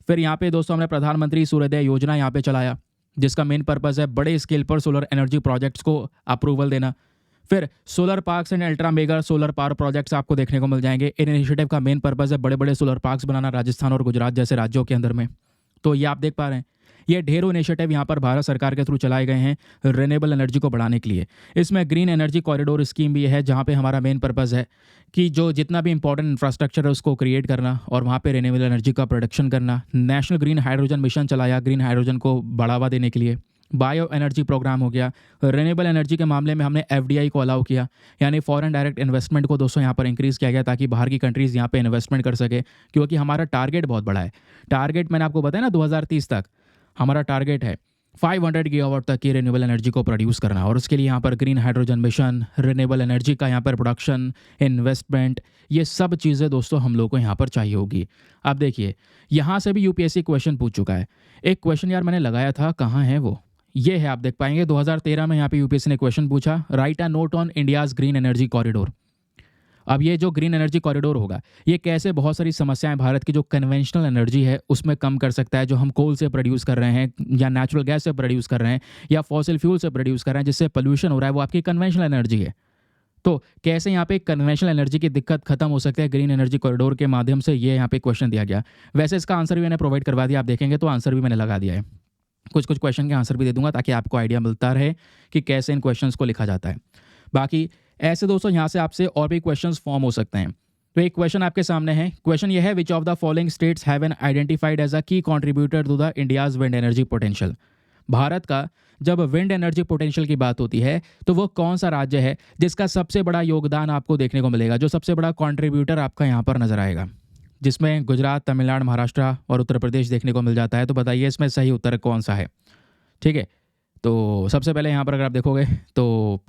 Speaker 1: फिर यहाँ पे दोस्तों हमने प्रधानमंत्री सूर्योदय योजना यहाँ पे चलाया, जिसका मेन पर्पज़ है बड़े स्केल पर सोलर एनर्जी प्रोजेक्ट्स को अप्रूवल देना। फिर solar parks and ultra mega solar power projects आपको देखने को मिल जाएंगे। इन इनिशिएटिव का मेन पर्पज़ है बड़े बड़े सोलर पार्क्स बनाना राजस्थान और गुजरात जैसे राज्यों के अंदर में। तो ये आप देख पा रहे हैं, ये ढेरों इनिशिएटिव यहाँ पर भारत सरकार के थ्रू चलाए गए हैं रिन्यूएबल एनर्जी को बढ़ाने के लिए। इसमें ग्रीन एनर्जी कॉरिडोर स्कीम भी है, जहाँ पे हमारा मेन पर्पज़ है कि जो जितना भी इंपॉर्टेंट इंफ्रास्ट्रक्चर है उसको क्रिएट करना और वहाँ पे रिन्यूएबल एनर्जी का प्रोडक्शन करना। नेशनल ग्रीन हाइड्रोजन मिशन चलाया ग्रीन हाइड्रोजन को बढ़ावा देने के लिए। बायो एनर्जी प्रोग्राम हो गया। रिन्यूएबल एनर्जी के मामले में हमने एफडीआई को अलाउ किया, यानी फॉरेन डायरेक्ट इन्वेस्टमेंट को दोस्तों यहाँ पर इंक्रीज़ किया गया, ताकि बाहर की कंट्रीज़ यहाँ पे इन्वेस्टमेंट कर सके, क्योंकि हमारा टारगेट बहुत बड़ा है। टारगेट मैंने आपको बताया ना, 2030 तक हमारा टारगेट है 500 गीगावाट तक की रिन्यूएबल एनर्जी को प्रोड्यूस करना। और उसके लिए यहाँ पर green hydrogen mission, renewable energy का यहाँ पर प्रोडक्शन, इन्वेस्टमेंट, ये सब चीज़ें दोस्तों हम लोग को यहाँ पर चाहिए होगी। अब देखिए, यहाँ से भी यूपीएससी क्वेश्चन पूछ चुका है। एक क्वेश्चन यार मैंने लगाया था, कहाँ है वो, ये है, आप देख पाएंगे 2013 में यहाँ पे यूपीएससी ने क्वेश्चन पूछा, right a note on India's green energy corridor. अब ये जो ग्रीन एनर्जी कॉरिडोर होगा, ये कैसे बहुत सारी समस्याएं भारत की जो कन्वेंशनल एनर्जी है उसमें कम कर सकता है, जो हम कोल से प्रोड्यूस कर रहे हैं या नेचुरल गैस से प्रोड्यूस कर रहे हैं या फॉसिल फ्यूल से प्रोड्यूस कर रहे हैं, जिससे पोल्यूशन हो रहा है, वो आपकी कन्वेंशनल एनर्जी है। तो कैसे यहाँ पे कन्वेंशनल एनर्जी की दिक्कत खत्म हो सकती है ग्रीन एनर्जी कॉरिडोर के माध्यम से, ये यहाँ पे क्वेश्चन दिया गया। वैसे इसका आंसर भी मैंने प्रोवाइड करवा दिया, आप देखेंगे तो आंसर भी मैंने लगा दिया है। कुछ कुछ क्वेश्चन के आंसर भी दे दूंगा, ताकि आपको आइडिया मिलता रहे कि कैसे इन क्वेश्चंस को लिखा जाता है। बाकी ऐसे दोस्तों यहाँ से आपसे और भी क्वेश्चंस फॉर्म हो सकते हैं। तो एक क्वेश्चन आपके सामने है, क्वेश्चन यह है, which of the following states have an identified as a key contributor to the India's wind energy potential. Bharat का जब विंड एनर्जी पोटेंशियल की बात होती है तो वो कौन सा राज्य है जिसका सबसे बड़ा योगदान आपको देखने को मिलेगा, जो सबसे बड़ा कंट्रीब्यूटर आपका यहाँ पर नजर आएगा, जिसमें गुजरात, तमिलनाडु, महाराष्ट्र और उत्तर प्रदेश देखने को मिल जाता है। तो बताइए इसमें सही उत्तर कौन सा है। ठीक है, तो सबसे पहले यहाँ पर अगर आप देखोगे तो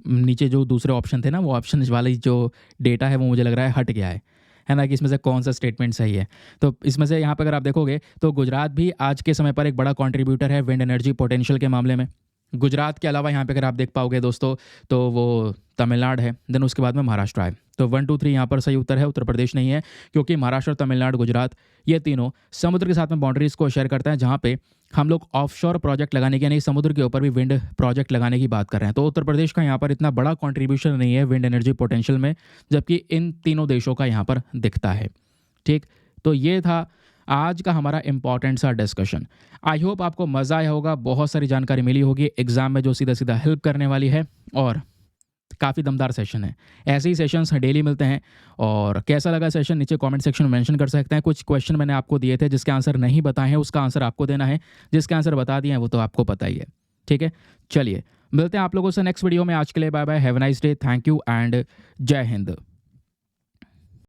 Speaker 1: नीचे जो दूसरे ऑप्शन थे ना, वो ऑप्शन वाली जो डेटा है वो मुझे लग रहा है हट गया है ना, कि इसमें से कौन सा स्टेटमेंट सही है। तो इसमें से यहाँ पर अगर आप देखोगे तो गुजरात भी आज के समय पर एक बड़ा कंट्रीब्यूटर है विंड एनर्जी पोटेंशियल के मामले में। गुजरात के अलावा यहाँ पे अगर आप देख पाओगे दोस्तों तो वो तमिलनाडु है, देन उसके बाद में महाराष्ट्र है। तो 1 2 3 यहाँ पर सही उत्तर है, उत्तर प्रदेश नहीं है, क्योंकि महाराष्ट्र, तमिलनाडु, गुजरात ये तीनों समुद्र के साथ में बाउंड्रीज को शेयर करते हैं, जहाँ पे हम लोग ऑफशोर प्रोजेक्ट लगाने की, यानी समुद्र के ऊपर भी विंड प्रोजेक्ट लगाने की बात कर रहे हैं। तो उत्तर प्रदेश का यहाँ पर इतना बड़ा कॉन्ट्रीब्यूशन नहीं है विंड एनर्जी पोटेंशियल में, जबकि इन तीनों देशों का यहाँ पर दिखता है। ठीक, तो ये था आज का हमारा इंपॉर्टेंट सा डिस्कशन। आई होप आपको मज़ा आया होगा, बहुत सारी जानकारी मिली होगी एग्जाम में जो सीधा सीधा हेल्प करने वाली है, और काफ़ी दमदार सेशन है। ऐसे ही सेशंस डेली मिलते हैं, और कैसा लगा सेशन नीचे कमेंट सेक्शन में मेंशन कर सकते हैं। कुछ क्वेश्चन मैंने आपको दिए थे जिसके आंसर नहीं बताए हैं, उसका आंसर आपको देना है, जिसके आंसर बता दिए हैं वो तो आपको पता ही है। ठीक है, चलिए मिलते हैं आप लोगों से नेक्स्ट वीडियो में। आज के लिए bye bye, have a nice day, thank you and जय हिंद।